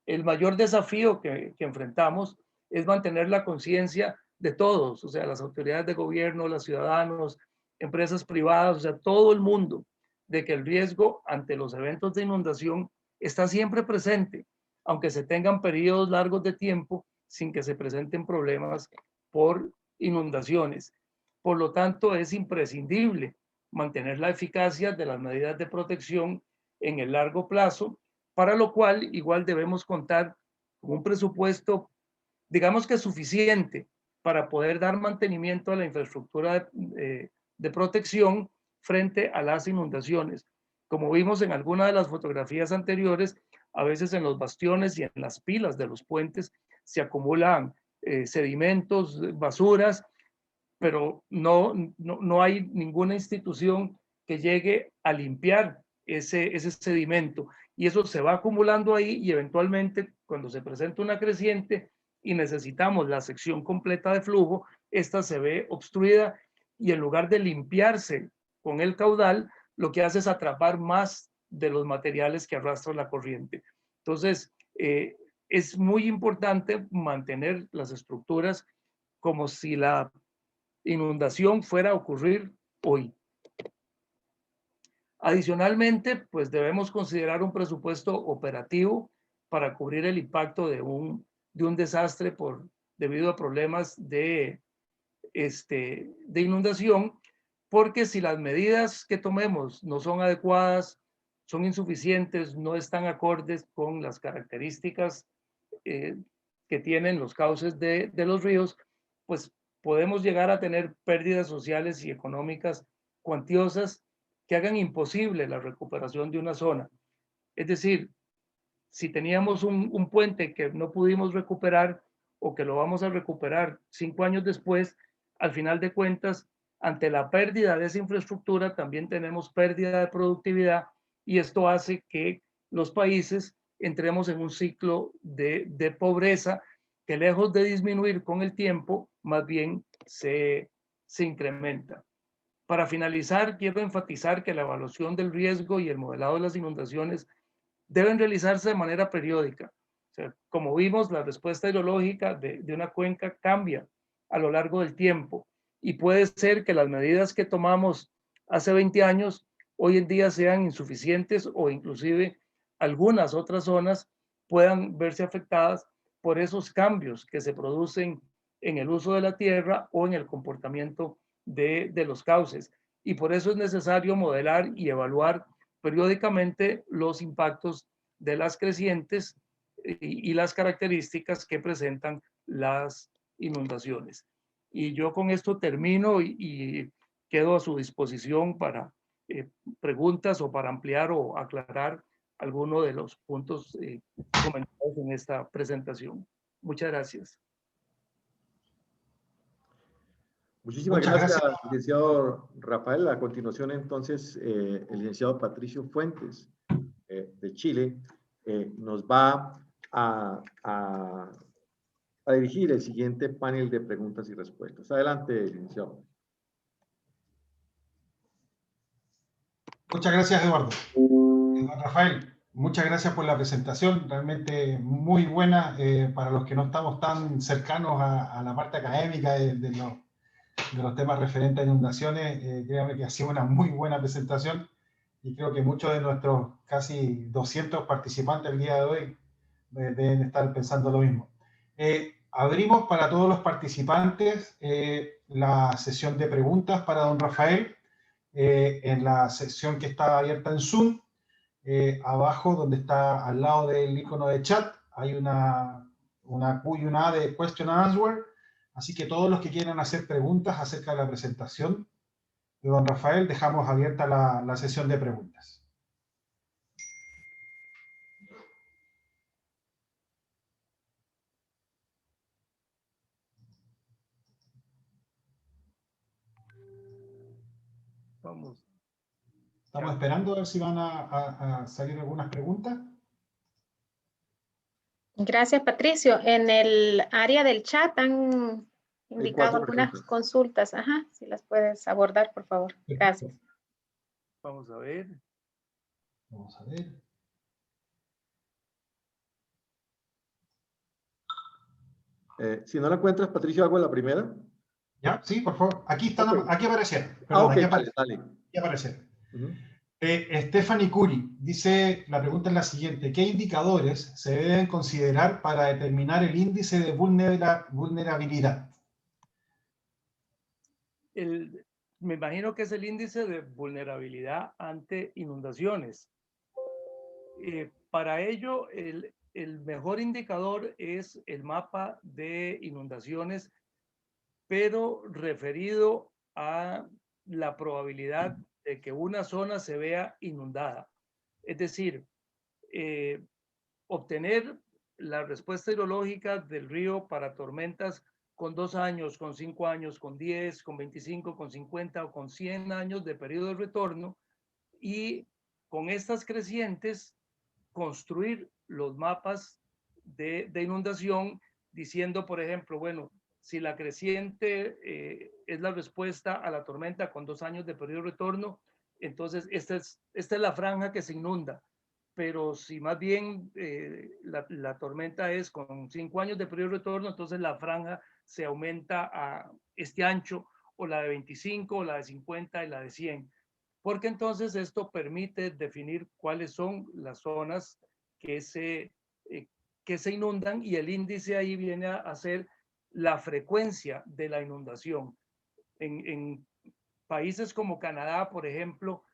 El mayor desafío que enfrentamos es mantener la conciencia de todos, o sea, las autoridades de gobierno, los ciudadanos, empresas privadas, o sea, todo el mundo, de que el riesgo ante los eventos de inundación está siempre presente, aunque se tengan periodos largos de tiempo sin que se presenten problemas por inundaciones. Por lo tanto, es imprescindible mantener la eficacia de las medidas de protección en el largo plazo, para lo cual igual debemos contar con un presupuesto, digamos que suficiente, para poder dar mantenimiento a la infraestructura de protección frente a las inundaciones. Como vimos en alguna de las fotografías anteriores, a veces en los bastiones y en las pilas de los puentes se acumulan sedimentos, basuras, pero no hay ninguna institución que llegue a limpiar ese sedimento, y eso se va acumulando ahí, y eventualmente cuando se presenta una creciente y necesitamos la sección completa de flujo, esta se ve obstruida, y en lugar de limpiarse con el caudal, lo que hace es atrapar más de los materiales que arrastra la corriente. Entonces, es muy importante mantener las estructuras como si la inundación fuera a ocurrir hoy. Adicionalmente, pues debemos considerar un presupuesto operativo para cubrir el impacto de un desastre debido a problemas de inundación, porque si las medidas que tomemos no son adecuadas, son insuficientes, no están acordes con las características que tienen los cauces de los ríos, pues podemos llegar a tener pérdidas sociales y económicas cuantiosas que hagan imposible la recuperación de una zona. Es decir, si teníamos un puente que no pudimos recuperar o que lo vamos a recuperar 5 años después, al final de cuentas, ante la pérdida de esa infraestructura, también tenemos pérdida de productividad y esto hace que los países entremos en un ciclo de pobreza que lejos de disminuir con el tiempo, más bien se incrementa. Para finalizar, quiero enfatizar que la evaluación del riesgo y el modelado de las inundaciones deben realizarse de manera periódica. O sea, como vimos, la respuesta hidrológica de una cuenca cambia a lo largo del tiempo y puede ser que las medidas que tomamos hace 20 años hoy en día sean insuficientes o inclusive algunas otras zonas puedan verse afectadas por esos cambios que se producen en el uso de la tierra o en el comportamiento de los cauces. Y por eso es necesario modelar y evaluar periódicamente los impactos de las crecientes y las características que presentan las inundaciones. Y yo con esto termino y quedo a su disposición para preguntas o para ampliar o aclarar alguno de los puntos comentados en esta presentación. Muchas gracias. Muchísimas gracias, licenciado Rafael. A continuación, entonces, el licenciado Patricio Fuentes, de Chile, nos va a dirigir el siguiente panel de preguntas y respuestas. Adelante, licenciado. Muchas gracias, Eduardo. Rafael, muchas gracias por la presentación, realmente muy buena para los que no estamos tan cercanos a la parte académica de los temas referentes a inundaciones. Créanme que ha sido una muy buena presentación y creo que muchos de nuestros casi 200 participantes el día de hoy deben estar pensando lo mismo. Abrimos para todos los participantes la sesión de preguntas para don Rafael. En la sección que está abierta en Zoom, abajo donde está al lado del icono de chat, hay una Q y una A de Question and Answer, así que todos los que quieran hacer preguntas acerca de la presentación de don Rafael, dejamos abierta la sesión de preguntas. Vamos. Estamos esperando a ver si van a salir algunas preguntas. Gracias, Patricio. En el área del chat han indicado algunas consultas. Ajá, si las puedes abordar, por favor. Gracias. Vamos a ver. Vamos a ver. Si no la encuentras, Patricio, hago la primera. ¿Ya? Sí, por favor. Aquí están, okay. Aquí aparecieron. Perdón, okay, dale. Aquí aparecieron. Stephanie Curi dice, la pregunta es la siguiente: ¿qué indicadores se deben considerar para determinar el índice de vulnerabilidad? Me imagino que es el índice de vulnerabilidad ante inundaciones. Para ello, el mejor indicador es el mapa de inundaciones, pero referido a la probabilidad de que una zona se vea inundada. Es decir, obtener la respuesta hidrológica del río para tormentas con 2 años, con 5 años, con 10, con 25, con 50 o con 100 años de periodo de retorno, y con estas crecientes construir los mapas de inundación diciendo, por ejemplo, bueno, si la creciente es la respuesta a la tormenta con 2 años de periodo de retorno, entonces esta es la franja que se inunda. Pero si más bien la tormenta es con 5 años de periodo de retorno, entonces la franja se aumenta a este ancho, o la de 25, o la de 50 y la de 100. porque entonces esto permite definir cuáles son las zonas que se inundan, y el índice ahí viene a ser la frecuencia de la inundación. En países como Canadá, por ejemplo,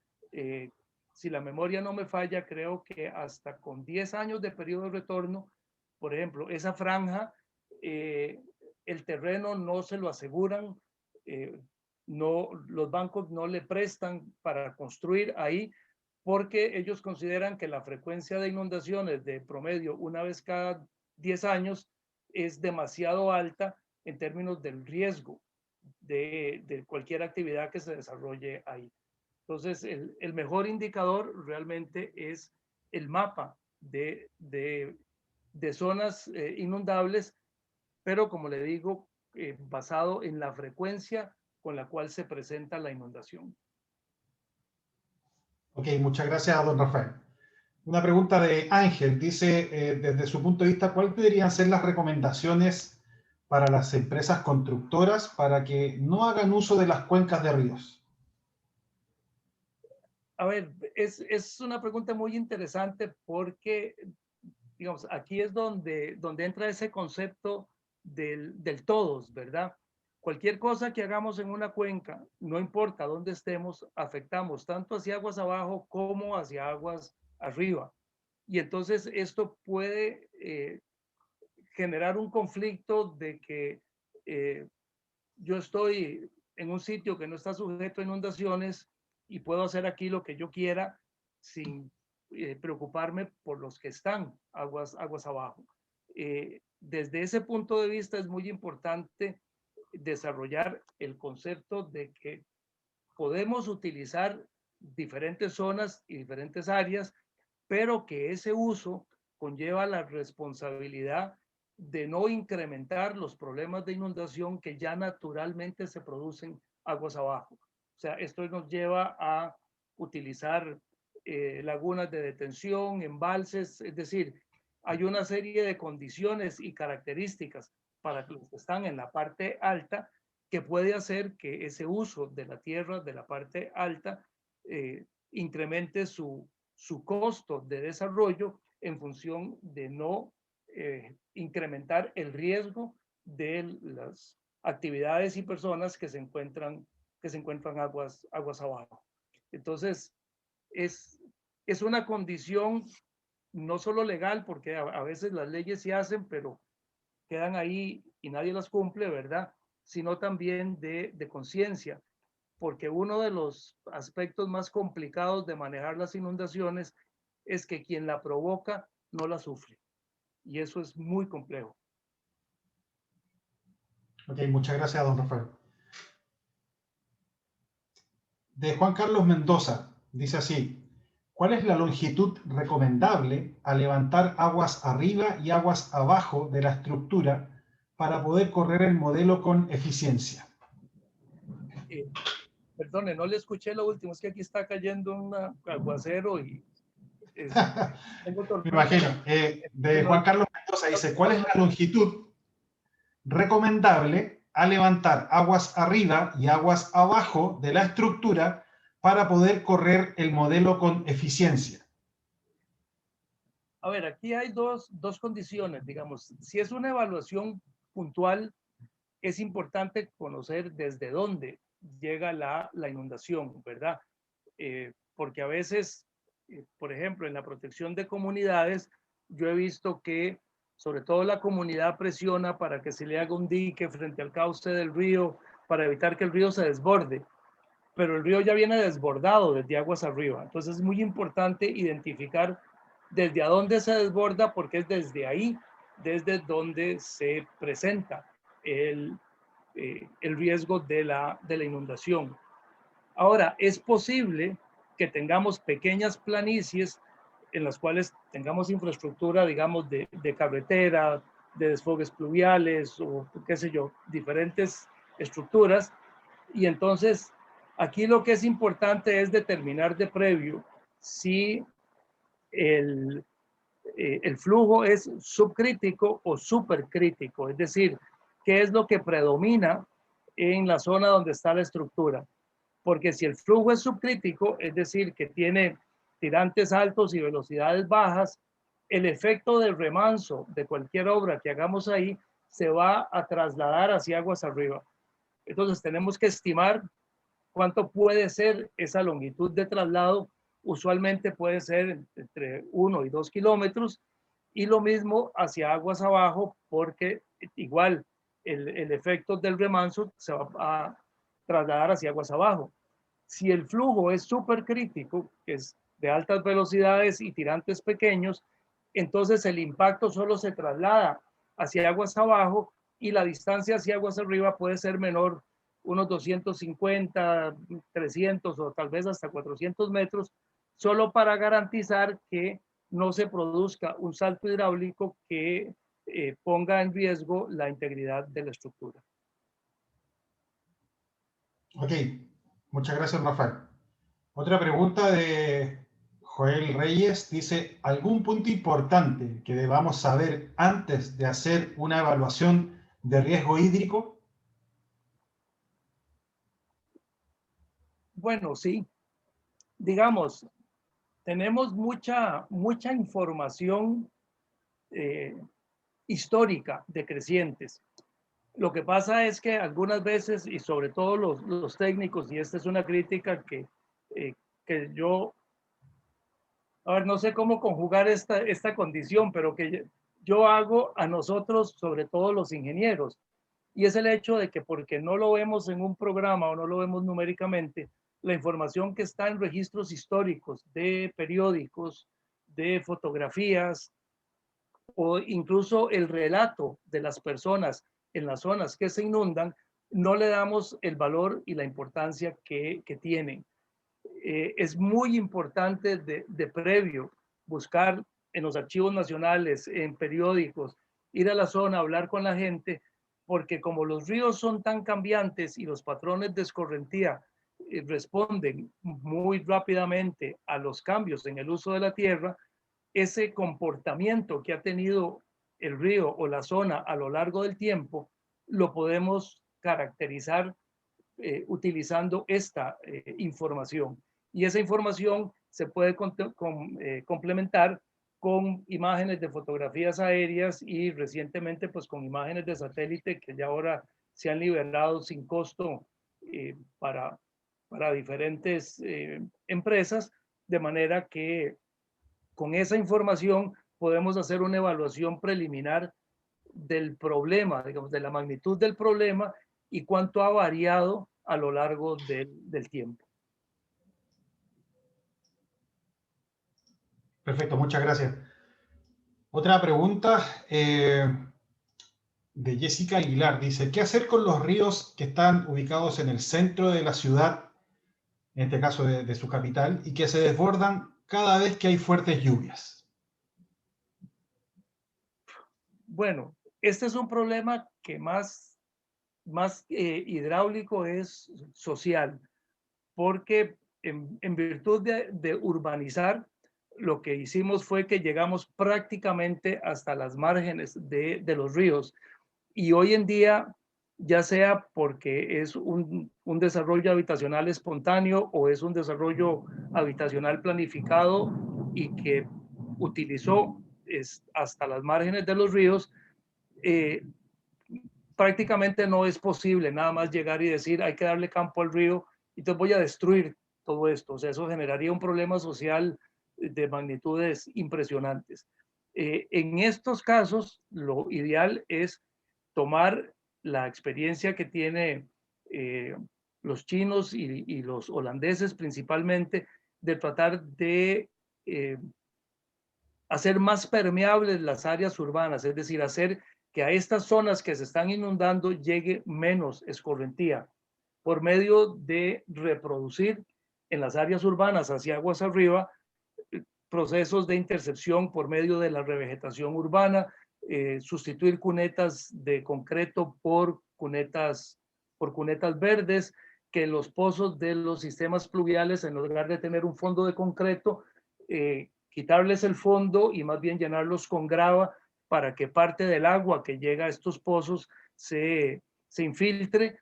si la memoria no me falla, creo que hasta con 10 años de periodo de retorno, por ejemplo, esa franja, el terreno no se lo aseguran, no, los bancos no le prestan para construir ahí, porque ellos consideran que la frecuencia de inundaciones de promedio una vez cada 10 años es demasiado alta en términos del riesgo de cualquier actividad que se desarrolle ahí. Entonces, el mejor indicador realmente es el mapa de zonas inundables, pero como le digo, basado en la frecuencia con la cual se presenta la inundación. Ok, muchas gracias, don Rafael. Una pregunta de Ángel, dice, desde su punto de vista, ¿cuáles deberían ser las recomendaciones para las empresas constructoras para que no hagan uso de las cuencas de ríos? A ver, es una pregunta muy interesante porque, digamos, aquí es donde entra ese concepto del todos, ¿verdad? Cualquier cosa que hagamos en una cuenca, no importa dónde estemos, afectamos tanto hacia aguas abajo como hacia aguas arriba. Y entonces esto puede generar un conflicto de que yo estoy en un sitio que no está sujeto a inundaciones y puedo hacer aquí lo que yo quiera sin preocuparme por los que están aguas abajo. Desde ese punto de vista es muy importante desarrollar el concepto de que podemos utilizar diferentes zonas y diferentes áreas, pero que ese uso conlleva la responsabilidad de no incrementar los problemas de inundación que ya naturalmente se producen aguas abajo. O sea, esto nos lleva a utilizar lagunas de detención, embalses, es decir, hay una serie de condiciones y características para los que están en la parte alta que puede hacer que ese uso de la tierra de la parte alta incremente su costo de desarrollo en función de no incrementar el riesgo de las actividades y personas que se encuentran aguas abajo. Entonces, es una condición no solo legal, porque a veces las leyes se hacen, pero quedan ahí y nadie las cumple, ¿verdad? Sino también de conciencia, porque uno de los aspectos más complicados de manejar las inundaciones es que quien la provoca no la sufre. Y eso es muy complejo. Ok, muchas gracias, don Rafael. De Juan Carlos Mendoza, dice así, ¿cuál es la longitud recomendable a levantar aguas arriba y aguas abajo de la estructura para poder correr el modelo con eficiencia? Perdone, no le escuché lo último, es que aquí está cayendo un aguacero y tengo Me tormenta. imagino. De Juan Carlos Mendoza dice, ¿cuál es la longitud recomendable a levantar aguas arriba y aguas abajo de la estructura para poder correr el modelo con eficiencia? A ver, aquí hay dos condiciones, digamos. Si es una evaluación puntual, es importante conocer desde dónde llega la inundación, ¿verdad? Porque a veces, por ejemplo, en la protección de comunidades, yo he visto que sobre todo la comunidad presiona para que se le haga un dique frente al cauce del río para evitar que el río se desborde, pero el río ya viene desbordado desde aguas arriba. Entonces es muy importante identificar desde a dónde se desborda, porque es desde ahí, desde donde se presenta el riesgo de la inundación. Ahora, es posible que tengamos pequeñas planicies en las cuales tengamos infraestructura, digamos, de carretera, de desfogues pluviales o qué sé yo, diferentes estructuras. Y entonces, aquí lo que es importante es determinar de previo si el flujo es subcrítico o supercrítico, es decir, qué es lo que predomina en la zona donde está la estructura. porque si el flujo es subcrítico, es decir, que tiene tirantes altos y velocidades bajas, el efecto del remanso de cualquier obra que hagamos ahí se va a trasladar hacia aguas arriba. Entonces tenemos que estimar cuánto puede ser esa longitud de traslado. Usualmente puede ser entre 1 y 2 kilómetros, y lo mismo hacia aguas abajo, porque igual el efecto del remanso se va a trasladar hacia aguas abajo. Si el flujo es súper crítico, que es de altas velocidades y tirantes pequeños, entonces el impacto solo se traslada hacia aguas abajo y la distancia hacia aguas arriba puede ser menor, unos 250, 300 o tal vez hasta 400 metros, solo para garantizar que no se produzca un salto hidráulico que ponga en riesgo la integridad de la estructura. Ok, muchas gracias, Rafael. Otra pregunta de Joel Reyes dice, ¿algún punto importante que debamos saber antes de hacer una evaluación de riesgo hídrico? Bueno, sí. Digamos, tenemos mucha información histórica de crecientes. Lo que pasa es que algunas veces, y sobre todo los técnicos, y esta es una crítica que yo, a ver, no sé cómo conjugar esta condición, pero que yo hago a nosotros, sobre todo los ingenieros, y es el hecho de que porque no lo vemos en un programa o no lo vemos numéricamente, la información que está en registros históricos de periódicos, de fotografías, o incluso el relato de las personas en las zonas que se inundan, no le damos el valor y la importancia que tienen. Es muy importante de previo buscar en los archivos nacionales, en periódicos, ir a la zona, hablar con la gente, porque como los ríos son tan cambiantes y los patrones de escorrentía responden muy rápidamente a los cambios en el uso de la tierra, ese comportamiento que ha tenido el río o la zona a lo largo del tiempo, lo podemos caracterizar utilizando esta información. Y esa información se puede complementar con imágenes de fotografías aéreas y recientemente pues con imágenes de satélite que ya ahora se han liberado sin costo para diferentes empresas, de manera que con esa información podemos hacer una evaluación preliminar del problema, digamos, de la magnitud del problema y cuánto ha variado a lo largo del tiempo. Perfecto, muchas gracias. Otra pregunta de Jessica Aguilar dice, ¿qué hacer con los ríos que están ubicados en el centro de la ciudad, en este caso de su capital, y que se desbordan cada vez que hay fuertes lluvias? Bueno, este es un problema que más hidráulico es social, porque en virtud de urbanizar, lo que hicimos fue que llegamos prácticamente hasta las márgenes de los ríos, y hoy en día, ya sea porque es un desarrollo habitacional espontáneo o es un desarrollo habitacional planificado y que utilizó hasta las márgenes de los ríos, prácticamente no es posible nada más llegar y decir hay que darle campo al río y entonces voy a destruir todo esto. O sea, eso generaría un problema social de magnitudes impresionantes. En estos casos, lo ideal es tomar la experiencia que tiene los chinos y los holandeses principalmente, de tratar de hacer más permeables las áreas urbanas, es decir, hacer que a estas zonas que se están inundando llegue menos escorrentía por medio de reproducir en las áreas urbanas hacia aguas arriba procesos de intercepción por medio de la revegetación urbana, sustituir cunetas de concreto por cunetas verdes, que los pozos de los sistemas pluviales, en lugar de tener un fondo de concreto, quitarles el fondo y más bien llenarlos con grava para que parte del agua que llega a estos pozos se infiltre,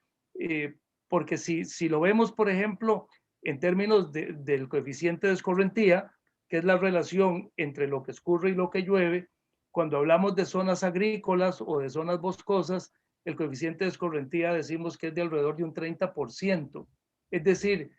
porque si lo vemos, por ejemplo, en términos del coeficiente de escorrentía, que es la relación entre lo que escurre y lo que llueve, cuando hablamos de zonas agrícolas o de zonas boscosas, el coeficiente de escorrentía decimos que es de alrededor de un 30%. Es decir,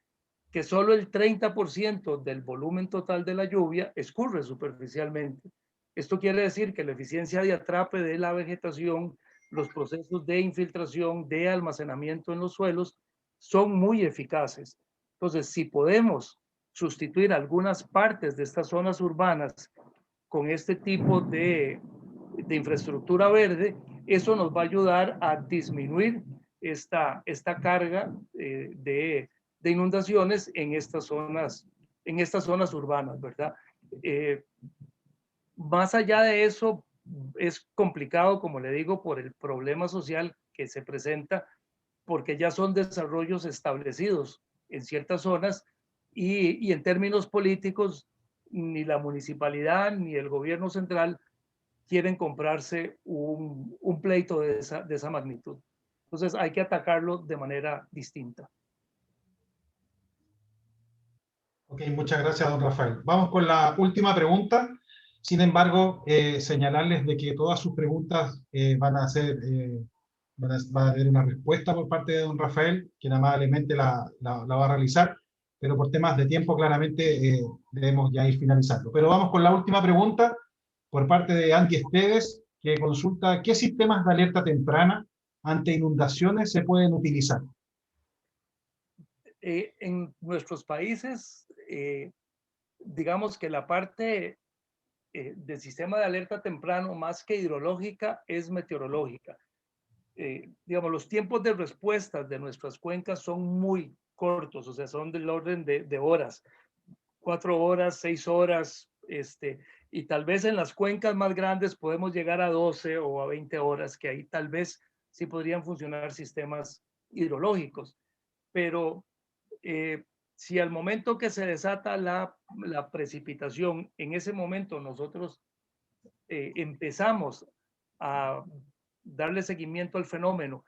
que solo el 30% del volumen total de la lluvia escurre superficialmente. Esto quiere decir que la eficiencia de atrape de la vegetación, los procesos de infiltración, de almacenamiento en los suelos, son muy eficaces. Entonces, si podemos sustituir algunas partes de estas zonas urbanas con este tipo de infraestructura verde, eso nos va a ayudar a disminuir esta carga de inundaciones en estas zonas urbanas, ¿verdad? Más allá de eso, es complicado, como le digo, por el problema social que se presenta, porque ya son desarrollos establecidos en ciertas zonas y en términos políticos, ni la municipalidad ni el gobierno central quieren comprarse un pleito de esa magnitud. Entonces hay que atacarlo de manera distinta. Ok, muchas gracias, don Rafael. Vamos con la última pregunta. Sin embargo, señalarles de que todas sus preguntas van a haber una respuesta por parte de don Rafael, quien amablemente la va a realizar, pero por temas de tiempo claramente debemos ya ir finalizando. Pero vamos con la última pregunta por parte de Andy Esteves, que consulta qué sistemas de alerta temprana ante inundaciones se pueden utilizar. En nuestros países, digamos que la parte del sistema de alerta temprano, más que hidrológica, es meteorológica. Digamos, los tiempos de respuesta de nuestras cuencas son muy cortos, o sea, son del orden de horas, 4 horas, 6 horas, y tal vez en las cuencas más grandes podemos llegar a 12 o a 20 horas, que ahí tal vez sí podrían funcionar sistemas hidrológicos, pero si al momento que se desata la precipitación, en ese momento nosotros empezamos a darle seguimiento al fenómeno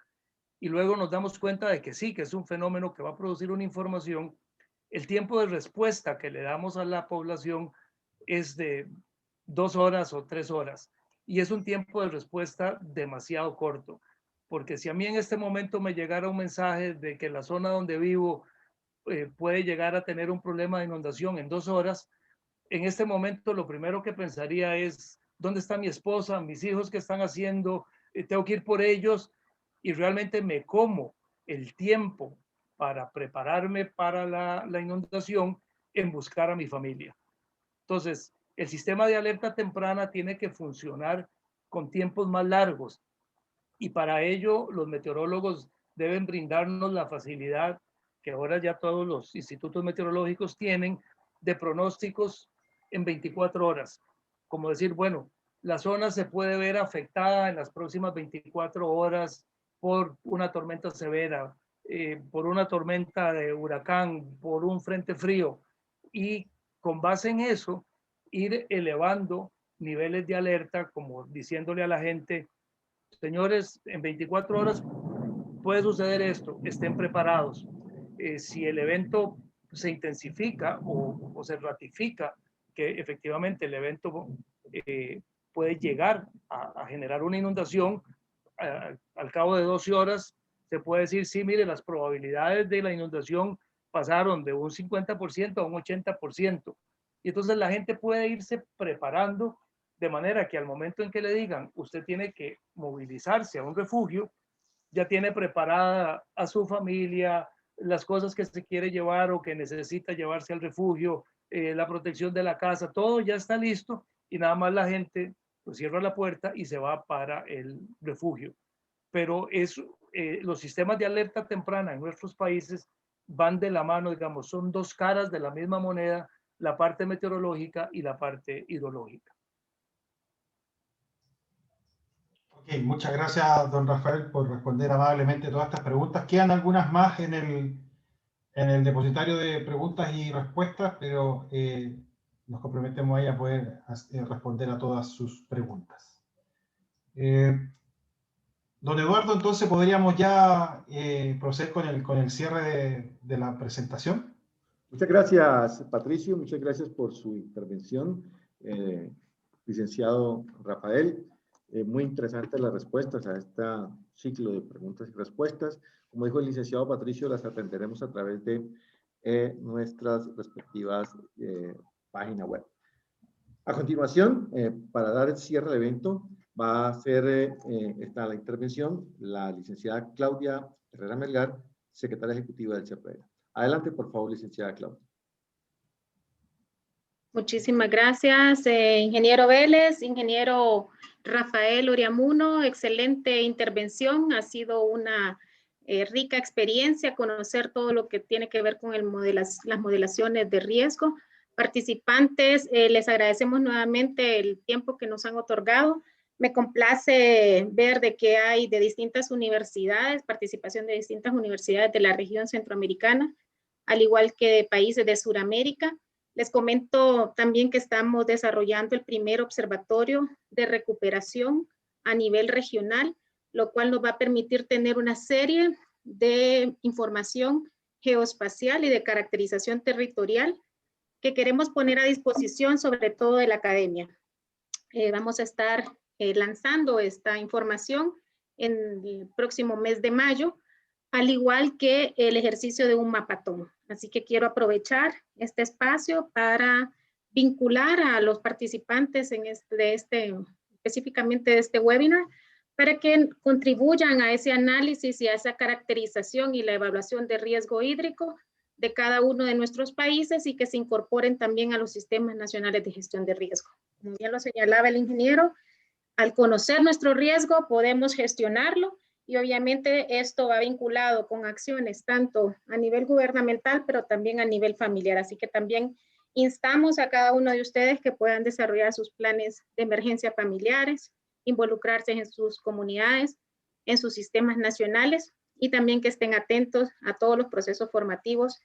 y luego nos damos cuenta de que sí, que es un fenómeno que va a producir una información, el tiempo de respuesta que le damos a la población es de 2 horas o 3 horas. Y es un tiempo de respuesta demasiado corto, porque si a mí en este momento me llegara un mensaje de que la zona donde vivo puede llegar a tener un problema de inundación en 2 horas, en este momento lo primero que pensaría es, ¿dónde está mi esposa, mis hijos, qué están haciendo? Tengo que ir por ellos, y realmente me como el tiempo para prepararme para la inundación en buscar a mi familia. Entonces, el sistema de alerta temprana tiene que funcionar con tiempos más largos, y para ello los meteorólogos deben brindarnos la facilidad que ahora ya todos los institutos meteorológicos tienen de pronósticos en 24 horas. Como decir, bueno, la zona se puede ver afectada en las próximas 24 horas por una tormenta severa, por una tormenta de huracán, por un frente frío, y con base en eso ir elevando niveles de alerta, como diciéndole a la gente, señores, en 24 horas puede suceder esto, estén preparados. Si el evento se intensifica o se ratifica que efectivamente el evento puede llegar a generar una inundación, al cabo de 12 horas se puede decir, sí, mire, las probabilidades de la inundación pasaron de un 50% a un 80%. Y entonces la gente puede irse preparando de manera que al momento en que le digan, usted tiene que movilizarse a un refugio, ya tiene preparada a su familia, las cosas que se quiere llevar o que necesita llevarse al refugio, la protección de la casa, todo ya está listo, y nada más la gente pues cierra la puerta y se va para el refugio. Pero los sistemas de alerta temprana en nuestros países van de la mano, digamos, son dos caras de la misma moneda, la parte meteorológica y la parte hidrológica. Ok, muchas gracias, don Rafael, por responder amablemente todas estas preguntas. Quedan algunas más en el depositario de preguntas y respuestas, pero nos comprometemos ahí a poder responder a todas sus preguntas. Don Eduardo, entonces podríamos ya proceder con el cierre de la presentación. Muchas gracias, Patricio. Muchas gracias por su intervención, licenciado Rafael. Muy interesantes las respuestas a este ciclo de preguntas y respuestas. Como dijo el licenciado Patricio, las atenderemos a través de nuestras respectivas páginas web. A continuación, para dar el cierre al evento, va a hacer la intervención la licenciada Claudia Herrera Melgar, secretaria ejecutiva del CEPRENAC. Adelante, por favor, licenciada Claudia. Muchísimas gracias, ingeniero Vélez, ingeniero Rafael Oriamuno, excelente intervención. Ha sido una rica experiencia conocer todo lo que tiene que ver con las modelaciones de riesgo. Participantes, les agradecemos nuevamente el tiempo que nos han otorgado. Me complace ver de que hay de distintas universidades, participación de distintas universidades de la región centroamericana, al igual que de países de Sudamérica. Les comento también que estamos desarrollando el primer observatorio de recuperación a nivel regional, lo cual nos va a permitir tener una serie de información geoespacial y de caracterización territorial que queremos poner a disposición, sobre todo de la academia. Vamos a estar lanzando esta información en el próximo mes de mayo, al igual que el ejercicio de un mapatón. Así que quiero aprovechar este espacio para vincular a los participantes en específicamente de este webinar, para que contribuyan a ese análisis y a esa caracterización y la evaluación de riesgo hídrico de cada uno de nuestros países y que se incorporen también a los sistemas nacionales de gestión de riesgo. Como bien lo señalaba el ingeniero, al conocer nuestro riesgo podemos gestionarlo y obviamente esto va vinculado con acciones tanto a nivel gubernamental, pero también a nivel familiar. Así que también instamos a cada uno de ustedes que puedan desarrollar sus planes de emergencia familiares, involucrarse en sus comunidades, en sus sistemas nacionales y también que estén atentos a todos los procesos formativos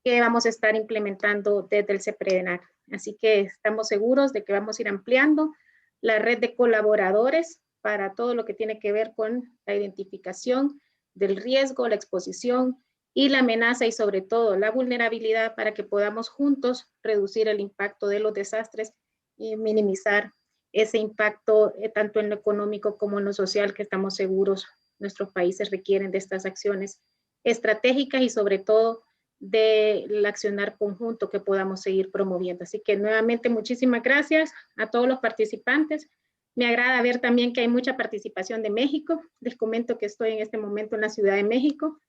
que vamos a estar implementando desde el CEPRENAC. Así que estamos seguros de que vamos a ir ampliando la red de colaboradores para todo lo que tiene que ver con la identificación del riesgo, la exposición y la amenaza y sobre todo la vulnerabilidad para que podamos juntos reducir el impacto de los desastres y minimizar ese impacto tanto en lo económico como en lo social que estamos seguros nuestros países requieren de estas acciones estratégicas y sobre todo del accionar conjunto que podamos seguir promoviendo. Así que nuevamente muchísimas gracias a todos los participantes. Me agrada ver también que hay mucha participación de México. Les comento que estoy en este momento en la Ciudad de México,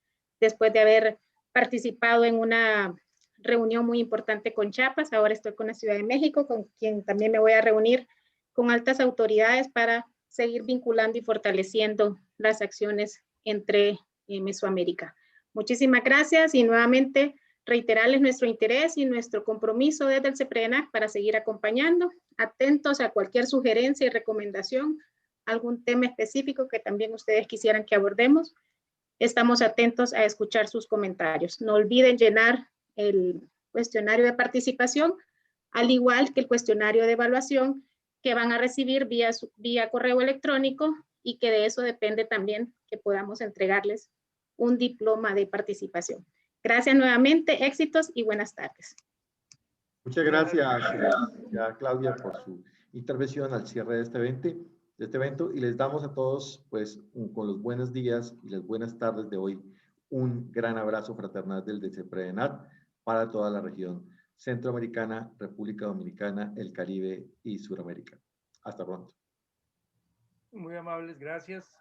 después de haber participado en una reunión muy importante con Chiapas. Ahora estoy con la Ciudad de México, con quien también me voy a reunir con altas autoridades para seguir vinculando y fortaleciendo las acciones entre Mesoamérica. Muchísimas gracias y nuevamente reiterarles nuestro interés y nuestro compromiso desde el CEPRENAC para seguir acompañando, atentos a cualquier sugerencia y recomendación, algún tema específico que también ustedes quisieran que abordemos. Estamos atentos a escuchar sus comentarios. No olviden llenar el cuestionario de participación, al igual que el cuestionario de evaluación que van a recibir vía correo electrónico y que de eso depende también que podamos entregarles un diploma de participación. Gracias nuevamente, éxitos y buenas tardes. Muchas gracias, Claudia, por su intervención al cierre de este evento y les damos a todos, pues, con los buenos días y las buenas tardes de hoy, un gran abrazo fraternal del CEPRENAC para toda la región centroamericana, República Dominicana, el Caribe y Suramérica. Hasta pronto. Muy amables, gracias.